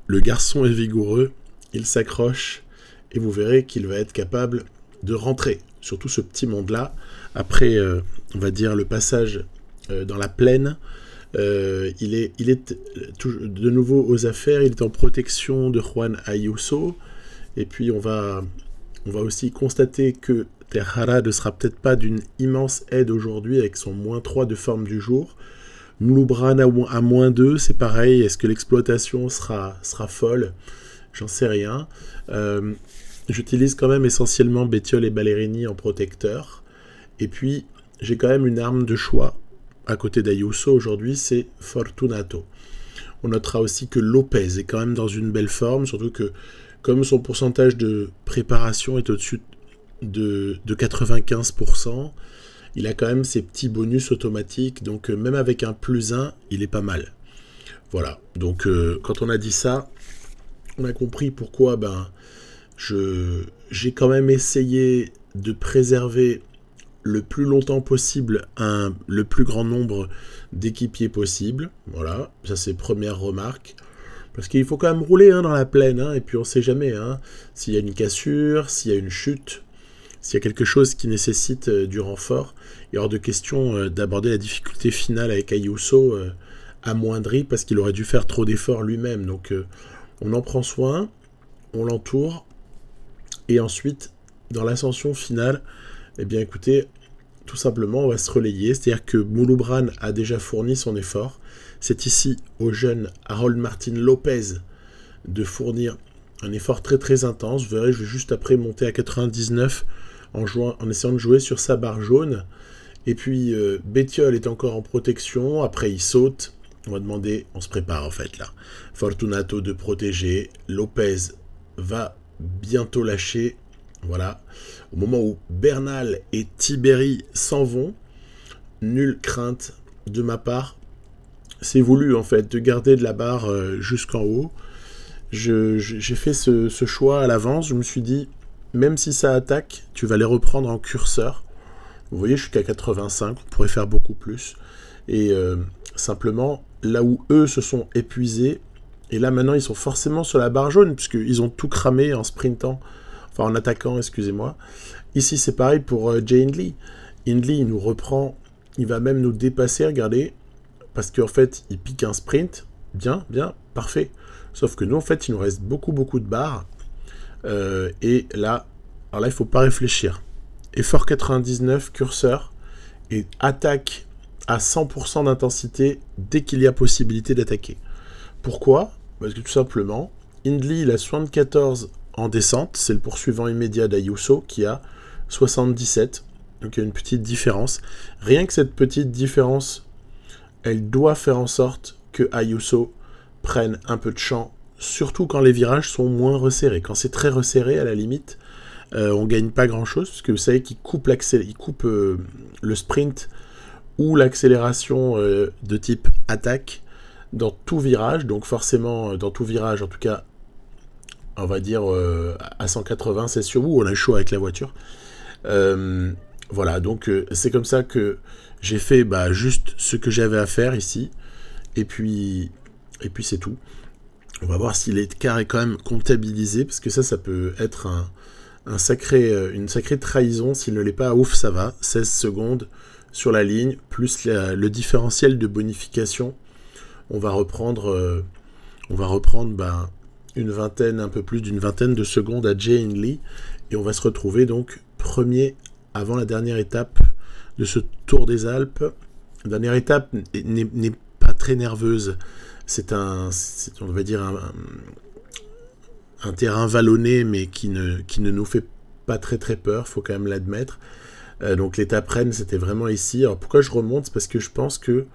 Speaker 1: le garçon est vigoureux, il s'accroche, et vous verrez qu'il va être capable de rentrer, surtout ce petit monde-là, après, on va dire, le passage dans la plaine. Il est de nouveau aux affaires, il est en protection de Juan Ayuso, et puis on va aussi constater que Tejada ne sera peut-être pas d'une immense aide aujourd'hui avec son -3 de forme du jour. Mouloubran à -2, c'est pareil, est-ce que l'exploitation sera folle? J'en sais rien. J'utilise quand même essentiellement Bettiol et Ballerini en protecteur. Et puis, j'ai quand même une arme de choix à côté d'Ayuso aujourd'hui, c'est Fortunato. On notera aussi que Lopez est quand même dans une belle forme, surtout que comme son pourcentage de préparation est au-dessus de 95%, il a quand même ses petits bonus automatiques, donc même avec un +1, il est pas mal. Voilà, donc quand on a dit ça, on a compris pourquoi j'ai quand même essayé de préserver le plus longtemps possible le plus grand nombre d'équipiers possible. Voilà, ça c'est première remarque. Parce qu'il faut quand même rouler dans la plaine, et puis on sait jamais s'il y a une cassure, s'il y a une chute, s'il y a quelque chose qui nécessite du renfort. Il est hors de question d'aborder la difficulté finale avec Ayuso amoindri parce qu'il aurait dû faire trop d'efforts lui-même. Donc on en prend soin, on l'entoure, et ensuite, dans l'ascension finale, eh bien écoutez, tout simplement, on va se relayer. C'est-à-dire que Mouloubran a déjà fourni son effort. C'est ici au jeune Harold Martin Lopez de fournir un effort très très intense. Vous verrez, je vais juste après monter à 99 en essayant de jouer sur sa barre jaune. Et puis Bettiol est encore en protection. Après, il saute. On va demander, on se prépare en fait là. Fortunato de protéger. Lopez va bientôt lâcher. Voilà. Au moment où Bernal et Tiberi s'en vont, nulle crainte de ma part. C'est voulu en fait de garder de la barre jusqu'en haut. J'ai fait ce choix à l'avance. Je me suis dit, même si ça attaque, tu vas les reprendre en curseur. Vous voyez, je suis qu'à 85, on pourrait faire beaucoup plus. Et simplement, là où eux se sont épuisés, et là maintenant ils sont forcément sur la barre jaune, puisqu'ils ont tout cramé en sprintant, enfin en attaquant, excusez-moi. Ici c'est pareil pour Jay Hindley. Hindley il nous reprend, il va même nous dépasser, regardez, parce qu'en fait il pique un sprint, bien, parfait. Sauf que nous en fait il nous reste beaucoup de barres, et là, alors là il faut pas réfléchir. Effort 99, curseur, et attaque à 100% d'intensité dès qu'il y a possibilité d'attaquer. Pourquoi? Parce que tout simplement, Hindley il a 74 en descente, c'est le poursuivant immédiat d'Ayuso qui a 77, donc il y a une petite différence. Rien que cette petite différence, elle doit faire en sorte que Ayuso prenne un peu de champ, surtout quand les virages sont moins resserrés. Quand c'est très resserré, à la limite, on gagne pas grand chose, parce que vous savez qu'il coupe, le sprint ou l'accélération de type attaque dans tout virage, donc forcément dans tout virage, en tout cas on va dire à 180, c'est sur vous, on a chaud avec la voiture. Voilà, donc c'est comme ça que j'ai fait juste ce que j'avais à faire ici, et puis c'est tout. On va voir si l'écart est quand même comptabilisé, parce que ça peut être une sacrée trahison. S'il ne l'est pas, ouf, ça va, 16 secondes sur la ligne, plus le différentiel de bonification. On va reprendre un peu plus d'une vingtaine de secondes à Jay Hindley, et on va se retrouver donc premier avant la dernière étape de ce Tour des Alpes. La dernière étape n'est pas très nerveuse, c'est on va dire un terrain vallonné, mais qui ne nous fait pas très peur, faut quand même l'admettre. Donc l'étape reine, c'était vraiment ici. Alors pourquoi je remonte? C'est parce que je pense que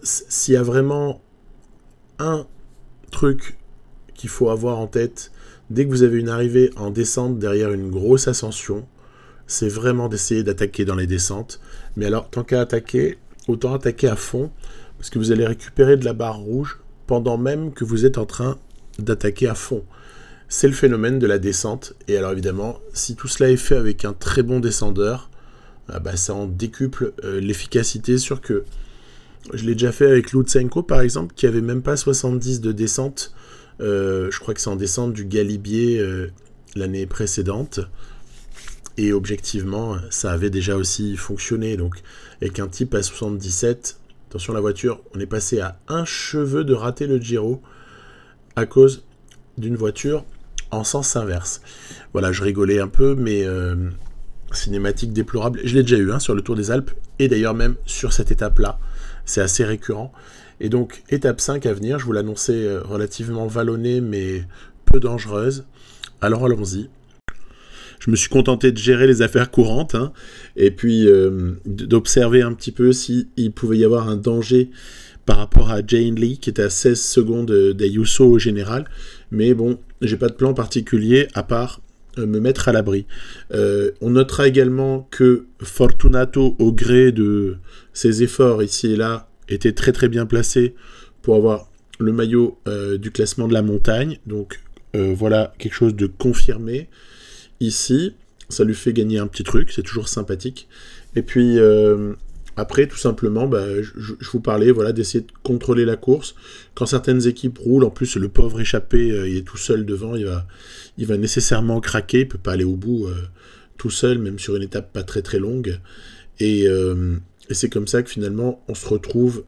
Speaker 1: s'il y a vraiment un truc qu'il faut avoir en tête, Dès que vous avez une arrivée en descente derrière une grosse ascension, c'est vraiment d'essayer d'attaquer dans les descentes. Mais alors, tant qu'à attaquer, autant attaquer à fond, parce que vous allez récupérer de la barre rouge pendant même que vous êtes en train d'attaquer à fond. C'est le phénomène de la descente. Et alors évidemment, si tout cela est fait avec un très bon descendeur, ça en décuple l'efficacité. Sûr que je l'ai déjà fait avec Lutsenko par exemple, qui avait même pas 70 de descente. Je crois que c'est en descente du Galibier l'année précédente. Et objectivement, ça avait déjà aussi fonctionné. Donc, avec un type à 77, attention la voiture, on est passé à un cheveu de rater le Giro à cause d'une voiture en sens inverse. Voilà, je rigolais un peu, mais cinématique déplorable. Je l'ai déjà eu sur le Tour des Alpes, et d'ailleurs même sur cette étape-là. C'est assez récurrent. Et donc, étape 5 à venir, je vous l'annonçais relativement vallonnée, mais peu dangereuse. Alors allons-y. Je me suis contenté de gérer les affaires courantes, et puis d'observer un petit peu s'il pouvait y avoir un danger par rapport à Jane Lee, qui était à 16 secondes d'Ayuso au général. Mais bon, j'ai pas de plan particulier à part me mettre à l'abri. On notera également que Fortunato, au gré de ses efforts ici et là, était très très bien placé pour avoir le maillot du classement de la montagne. Donc voilà quelque chose de confirmé. Ici, ça lui fait gagner un petit truc, c'est toujours sympathique. Et puis après, tout simplement, je vous parlais d'essayer de contrôler la course. Quand certaines équipes roulent, en plus le pauvre échappé, il est tout seul devant, il va nécessairement craquer, il peut pas aller au bout tout seul, même sur une étape pas très très longue. Et c'est comme ça que finalement, on se retrouve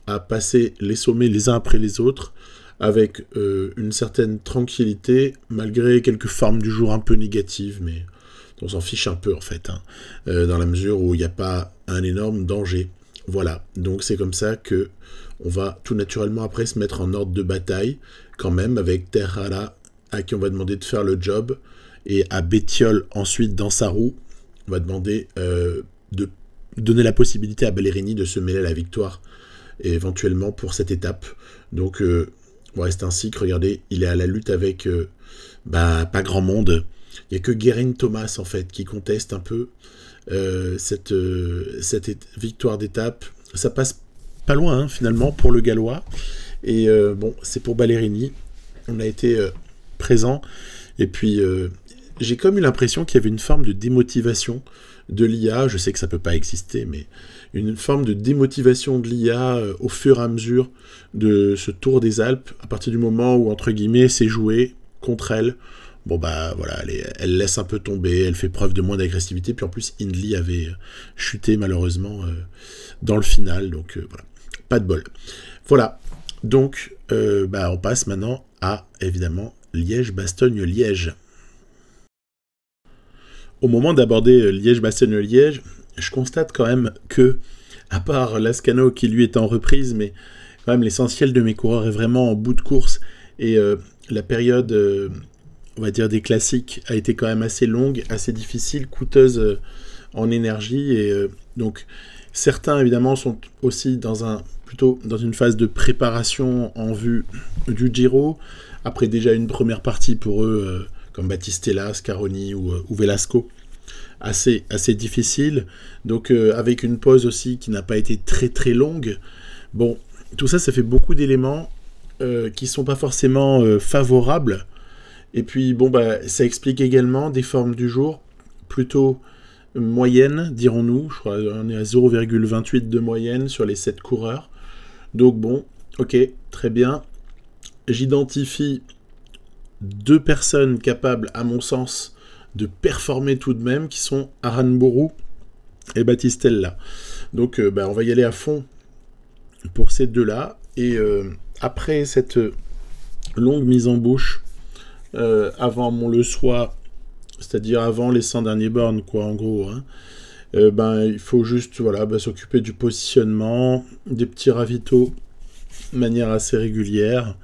Speaker 1: à passer les sommets les uns après les autres, avec une certaine tranquillité, malgré quelques formes du jour un peu négatives, mais on s'en fiche un peu en fait, dans la mesure où il n'y a pas un énorme danger. Voilà, donc c'est comme ça que on va tout naturellement après se mettre en ordre de bataille, quand même, avec Terrara, à qui on va demander de faire le job, et à Bettiol ensuite dans sa roue, on va demander de donner la possibilité à Ballerini de se mêler à la victoire, et éventuellement pour cette étape. Donc c'est ainsi que, regardez, il est à la lutte avec pas grand monde. Il n'y a que Geraint Thomas, en fait, qui conteste un peu cette victoire d'étape. Ça passe pas loin, finalement, pour le Gallois. Et c'est pour Ballerini. On a été présent. Et puis, j'ai comme eu l'impression qu'il y avait une forme de démotivation de l'IA. Je sais que ça peut pas exister, mais une forme de démotivation de l'IA au fur et à mesure de ce Tour des Alpes, à partir du moment où, entre guillemets, c'est joué contre elle. Elle laisse un peu tomber, elle fait preuve de moins d'agressivité, puis en plus, Hindley avait chuté malheureusement dans le final, donc pas de bol. Voilà, donc on passe maintenant à, évidemment, Liège-Bastogne-Liège. Au moment d'aborder Liège-Bastogne-Liège, je constate quand même que, à part Lascano qui lui est en reprise, mais quand même l'essentiel de mes coureurs est vraiment en bout de course, et la période, on va dire, des classiques a été quand même assez longue, assez difficile, coûteuse en énergie, et donc certains évidemment sont aussi plutôt dans une phase de préparation en vue du Giro, après déjà une première partie pour eux, comme Battistella, Scaroni ou Velasco, assez difficile, donc avec une pause aussi qui n'a pas été très très longue. Bon, tout ça, ça fait beaucoup d'éléments qui sont pas forcément favorables, et puis ça explique également des formes du jour plutôt moyennes, dirons-nous. Je crois qu'on est à 0,28 de moyenne sur les 7 coureurs, donc ok, très bien. J'identifie 2 personnes capables, à mon sens, de performer tout de même, qui sont Aranburu et Battistella. Donc on va y aller à fond pour ces deux-là. Et après cette longue mise en bouche, avant Mont-le-Soie, c'est-à-dire avant les 100 derniers bornes, quoi, en gros, il faut juste s'occuper du positionnement, des petits ravitaux de manière assez régulière,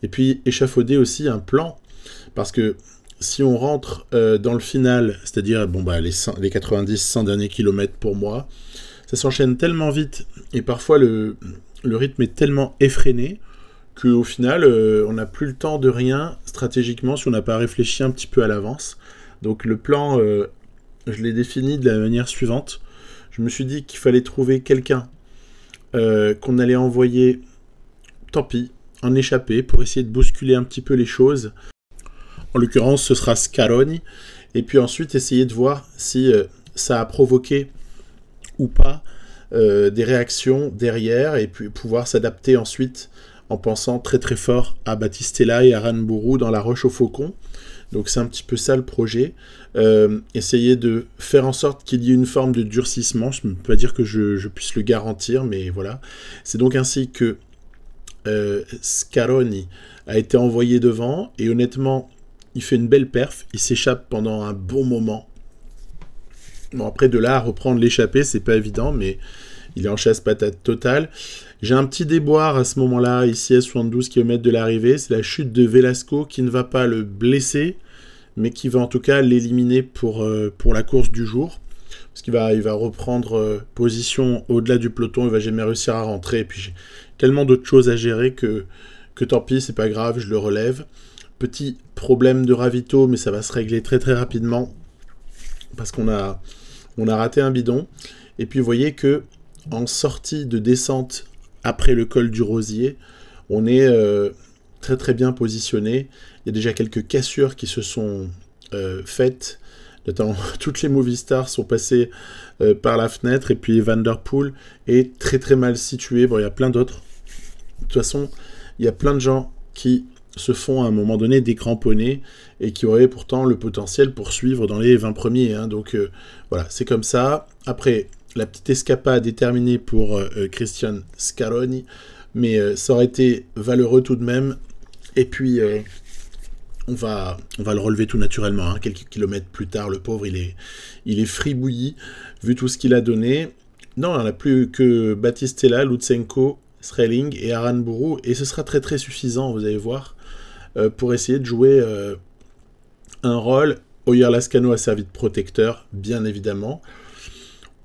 Speaker 1: et puis échafauder aussi un plan, parce que si on rentre dans le final, c'est-à-dire les 90-100 derniers kilomètres pour moi, ça s'enchaîne tellement vite, et parfois le rythme est tellement effréné qu'au final, on n'a plus le temps de rien stratégiquement si on n'a pas réfléchi un petit peu à l'avance. Donc le plan, je l'ai défini de la manière suivante. Je me suis dit qu'il fallait trouver quelqu'un qu'on allait envoyer, tant pis, en échappée, pour essayer de bousculer un petit peu les choses. En l'occurrence, ce sera Scaroni. Et puis ensuite, essayer de voir si ça a provoqué ou pas des réactions derrière, et puis pouvoir s'adapter ensuite en pensant très très fort à Battistella et à Ranburu dans la Roche au Faucon. Donc c'est un petit peu ça le projet. Essayer de faire en sorte qu'il y ait une forme de durcissement. Je ne peux pas dire que je puisse le garantir, mais voilà. C'est donc ainsi que Scaroni a été envoyé devant, et honnêtement, il fait une belle perf. Il s'échappe pendant un bon moment. Bon, après, de là à reprendre l'échappée, c'est pas évident, mais il est en chasse-patate totale. J'ai un petit déboire à ce moment-là, ici à 72 km de l'arrivée. C'est la chute de Velasco qui ne va pas le blesser, mais qui va en tout cas l'éliminer pour la course du jour. Parce qu'il va reprendre position au-delà du peloton, il va jamais réussir à rentrer. Et puis j'ai tellement d'autres choses à gérer que tant pis, c'est pas grave, je le relève. Petit problème de ravito, mais ça va se régler très très rapidement. Parce qu'on a raté un bidon. Et puis vous voyez que en sortie de descente après le col du Rosier, on est très très bien positionné. Il y a déjà quelques cassures qui se sont faites. Notamment, toutes les Movistars sont passées par la fenêtre, et puis Van Der Poel est très très mal situé. Bon, il y a plein d'autres. De toute façon, il y a plein de gens qui se font à un moment donné décramponner et qui auraient pourtant le potentiel pour suivre dans les 20 premiers. Hein. Donc voilà, c'est comme ça. Après, la petite escapade est terminée pour Christian Scaroni, mais ça aurait été valeureux tout de même. Et puis, on va le relever tout naturellement. Hein. Quelques kilomètres plus tard, le pauvre, il est fribouillis, vu tout ce qu'il a donné. Non, on n'a plus que Battistella, Lutsenko, Sreling et Aranburu, et ce sera très très suffisant, vous allez voir, pour essayer de jouer un rôle. Oyer Lascano a servi de protecteur, bien évidemment.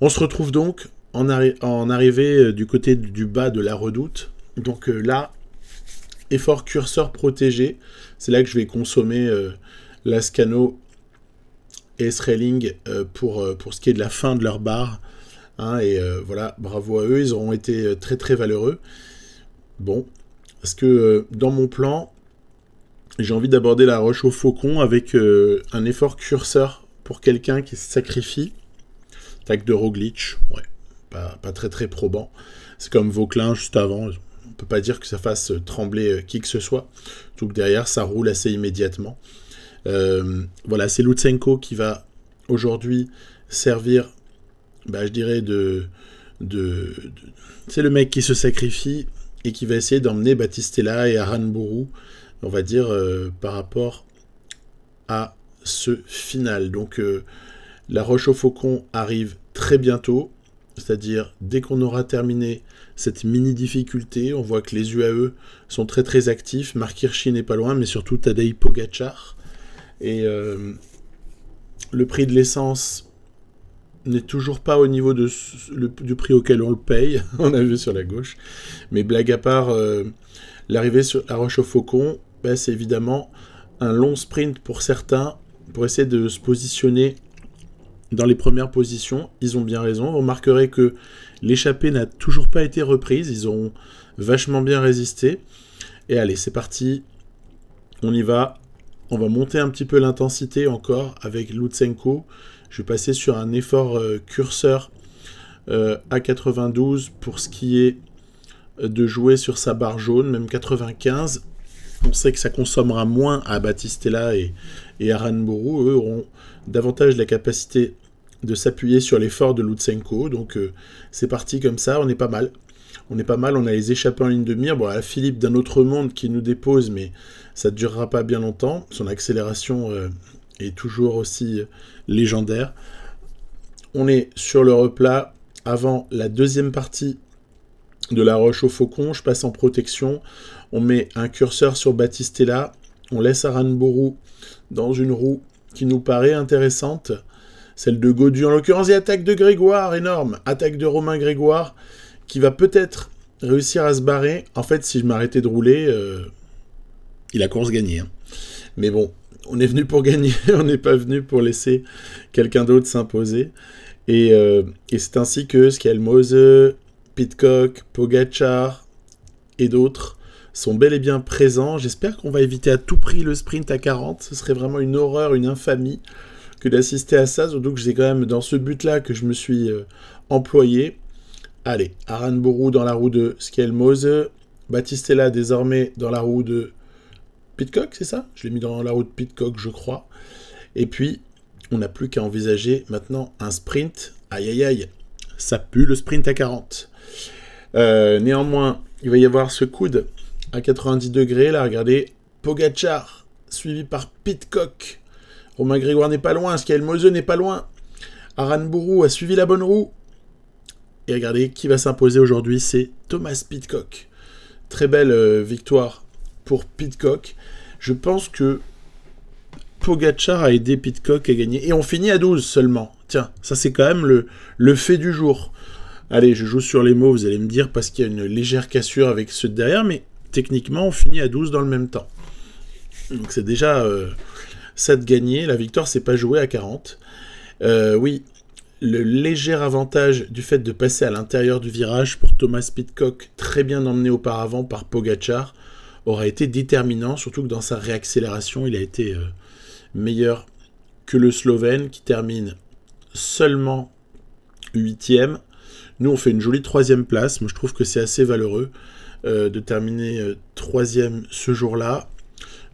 Speaker 1: On se retrouve donc en arrivée du côté du bas de la Redoute. Donc là, effort curseur protégé, c'est là que je vais consommer Lascano et Sreling pour ce qui est de la fin de leur barre. Hein, et voilà, bravo à eux, ils auront été très très valeureux. Bon, parce que dans mon plan, j'ai envie d'aborder la Roche au Faucon avec un effort curseur pour quelqu'un qui se sacrifie. Tac de Roglic, ouais, pas très très probant. C'est comme Vauclin juste avant, on peut pas dire que ça fasse trembler qui que ce soit. Tout que derrière, ça roule assez immédiatement. Voilà, c'est Lutsenko qui va aujourd'hui servir, je dirais, c'est le mec qui se sacrifie et qui va essayer d'emmener Battistella et Aranburu, on va dire, par rapport à ce final. Donc, la Roche au Faucon arrive très bientôt, c'est-à-dire dès qu'on aura terminé cette mini-difficulté. On voit que les UAE sont très très actifs. Marc Hirschi n'est pas loin, mais surtout Tadej Pogačar. Et le prix de l'essence n'est toujours pas au niveau du prix auquel on le paye. On a vu sur la gauche. Mais blague à part, l'arrivée sur la Roche au Faucon, c'est évidemment un long sprint pour certains, pour essayer de se positionner dans les premières positions. Ils ont bien raison. Vous remarquerez que l'échappée n'a toujours pas été reprise. Ils ont vachement bien résisté. Et allez, c'est parti. On y va. On va monter un petit peu l'intensité encore avec Lutsenko. Je vais passer sur un effort curseur à 92 pour ce qui est de jouer sur sa barre jaune, même 95. On sait que ça consommera moins à Battistella et Aranburu. Eux auront davantage la capacité de s'appuyer sur l'effort de Lutsenko. Donc c'est parti comme ça, on est pas mal. On a les échappés en ligne de mire. Bon, Philippe d'un autre monde qui nous dépose, mais ça ne durera pas bien longtemps. Son accélération est toujours aussi légendaire. On est sur le replat avant la deuxième partie de la Roche au Faucon. Je passe en protection. On met un curseur sur Battistella. On laisse Aranburu dans une roue qui nous paraît intéressante. Celle de Gaudu en l'occurrence. Et attaque de Grégoire, énorme. Attaque de Romain Grégoire qui va peut-être réussir à se barrer. En fait, si je m'arrêtais de rouler, il a course gagnée. Hein. Mais bon, on est venu pour gagner, on n'est pas venu pour laisser quelqu'un d'autre s'imposer. Et c'est ainsi que Skelmose, Pidcock, Pogačar et d'autres sont bel et bien présents. J'espère qu'on va éviter à tout prix le sprint à 40. Ce serait vraiment une horreur, une infamie que d'assister à ça. Surtout que c'est quand même dans ce but-là que je me suis employé. Allez, Aranburu dans la roue de Skelmose. Battistella désormais dans la roue de Pidcock, c'est ça? Je l'ai mis dans la roue de Pidcock, je crois. Et puis, on n'a plus qu'à envisager maintenant un sprint. Aïe aïe aïe, ça pue le sprint à 40. Néanmoins, il va y avoir ce coude à 90 degrés. Là, regardez, Pogačar, suivi par Pidcock. Romain Grégoire n'est pas loin, Skelmose n'est pas loin. Aranburu a suivi la bonne roue. Et regardez, qui va s'imposer aujourd'hui, c'est Thomas Pidcock. Très belle victoire pour Pidcock. Je pense que Pogačar a aidé Pidcock à gagner. Et on finit à 12 seulement. Tiens, ça c'est quand même le fait du jour. Allez, je joue sur les mots, vous allez me dire, parce qu'il y a une légère cassure avec ceux de derrière, mais techniquement, on finit à 12 dans le même temps. Donc c'est déjà ça de gagner. La victoire, c'est pas joué à 40. Oui, le léger avantage du fait de passer à l'intérieur du virage pour Thomas Pidcock, très bien emmené auparavant par Pogačar, aura été déterminant, surtout que dans sa réaccélération, il a été meilleur que le Slovène, qui termine seulement 8e. Nous, on fait une jolie 3e place. Moi, je trouve que c'est assez valeureux de terminer 3e ce jour-là.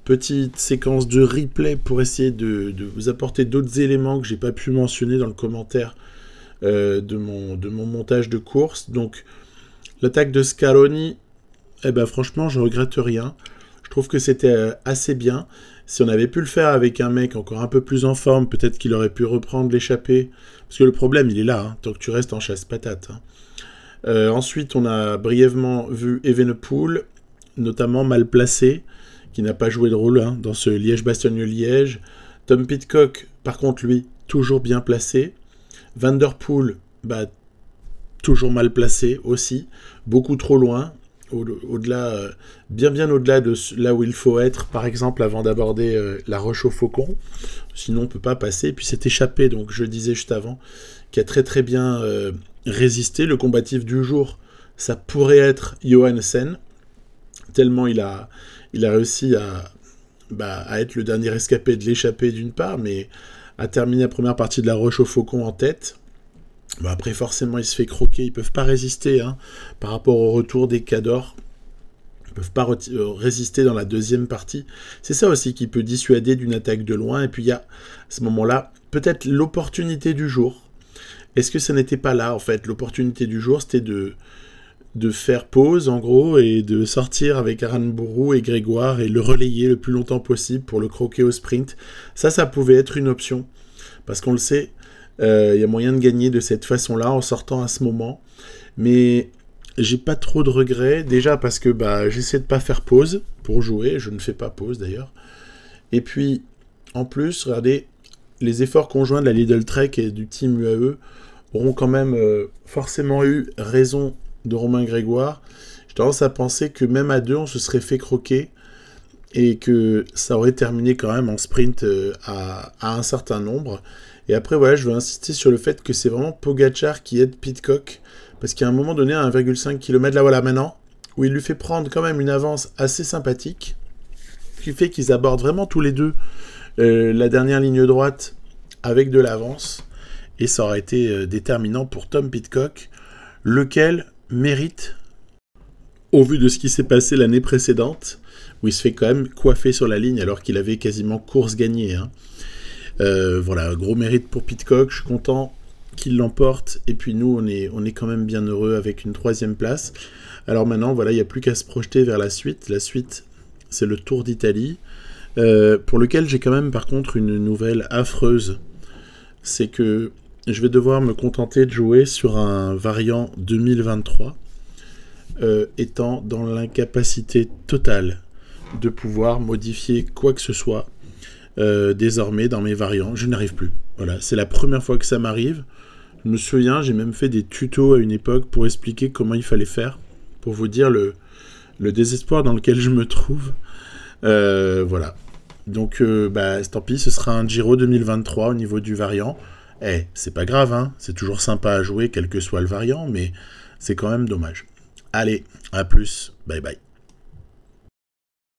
Speaker 1: Petite séquence de replay pour essayer de vous apporter d'autres éléments que j'ai pas pu mentionner dans le commentaire de mon montage de course. Donc, l'attaque de Scaroni, eh ben, franchement, je regrette rien. Je trouve que c'était assez bien. Si on avait pu le faire avec un mec encore un peu plus en forme, peut-être qu'il aurait pu reprendre l'échappée. Parce que le problème, il est là, hein, tant que tu restes en chasse-patate. Hein. Ensuite, on a brièvement vu Evenepoel, notamment mal placé, qui n'a pas joué de rôle hein, dans ce Liège-Bastogne-Liège. Tom Pidcock, par contre, lui, toujours bien placé. Van der Poel, bah, toujours mal placé aussi, beaucoup trop loin. Au-delà, bien au-delà de là où il faut être, par exemple, avant d'aborder la Roche au Faucon. Sinon, on ne peut pas passer. Et puis, c'est échappé, donc je disais juste avant, qui a très très bien résisté. Le combatif du jour, ça pourrait être Johansen, tellement il a réussi à être le dernier escapé de l'échappée d'une part, mais à terminer la première partie de la Roche au Faucon en tête. Bah après, forcément, il se fait croquer. Ils ne peuvent pas résister hein, par rapport au retour des Cadors. Ils ne peuvent pas résister dans la deuxième partie. C'est ça aussi qui peut dissuader d'une attaque de loin. Et puis, il y a, à ce moment-là, peut-être l'opportunité du jour. Est-ce que ça n'était pas là, en fait? L'opportunité du jour, c'était de faire pause, en gros, et de sortir avec Aranburu et Grégoire et le relayer le plus longtemps possible pour le croquer au sprint. Ça pouvait être une option. Parce qu'on le sait... Il y a moyen de gagner de cette façon-là en sortant à ce moment. Mais j'ai pas trop de regrets. Déjà parce que j'essaie de pas faire pause pour jouer. Je ne fais pas pause d'ailleurs. Et puis, en plus, regardez, les efforts conjoints de la Lidl Trek et du team UAE auront quand même forcément eu raison de Romain Grégoire. J'ai tendance à penser que même à deux, on se serait fait croquer et que ça aurait terminé quand même en sprint à un certain nombre. Et après, voilà, je veux insister sur le fait que c'est vraiment Pogačar qui aide Pidcock, parce qu'à un moment donné, à 1,5 km, là voilà, maintenant, où il lui fait prendre quand même une avance assez sympathique, qui fait qu'ils abordent vraiment tous les deux la dernière ligne droite avec de l'avance, et ça aurait été déterminant pour Tom Pidcock, lequel mérite, au vu de ce qui s'est passé l'année précédente, où il se fait quand même coiffer sur la ligne alors qu'il avait quasiment course gagnée, hein. Voilà, gros mérite pour Pidcock, je suis content qu'il l'emporte, et puis nous on est quand même bien heureux avec une 3e place. Alors maintenant, voilà, il n'y a plus qu'à se projeter vers la suite. La suite, c'est le Tour d'Italie, pour lequel j'ai quand même par contre une nouvelle affreuse. C'est que je vais devoir me contenter de jouer sur un variant 2023, étant dans l'incapacité totale de pouvoir modifier quoi que ce soit désormais dans mes variants. Je n'arrive plus. Voilà, c'est la première fois que ça m'arrive. Je me souviens, j'ai même fait des tutos à une époque pour expliquer comment il fallait faire. pour vous dire le désespoir dans lequel je me trouve. Voilà. Donc, tant pis, ce sera un Giro 2023 au niveau du variant. C'est pas grave, hein, c'est toujours sympa à jouer, quel que soit le variant, mais c'est quand même dommage. Allez, à plus, bye bye.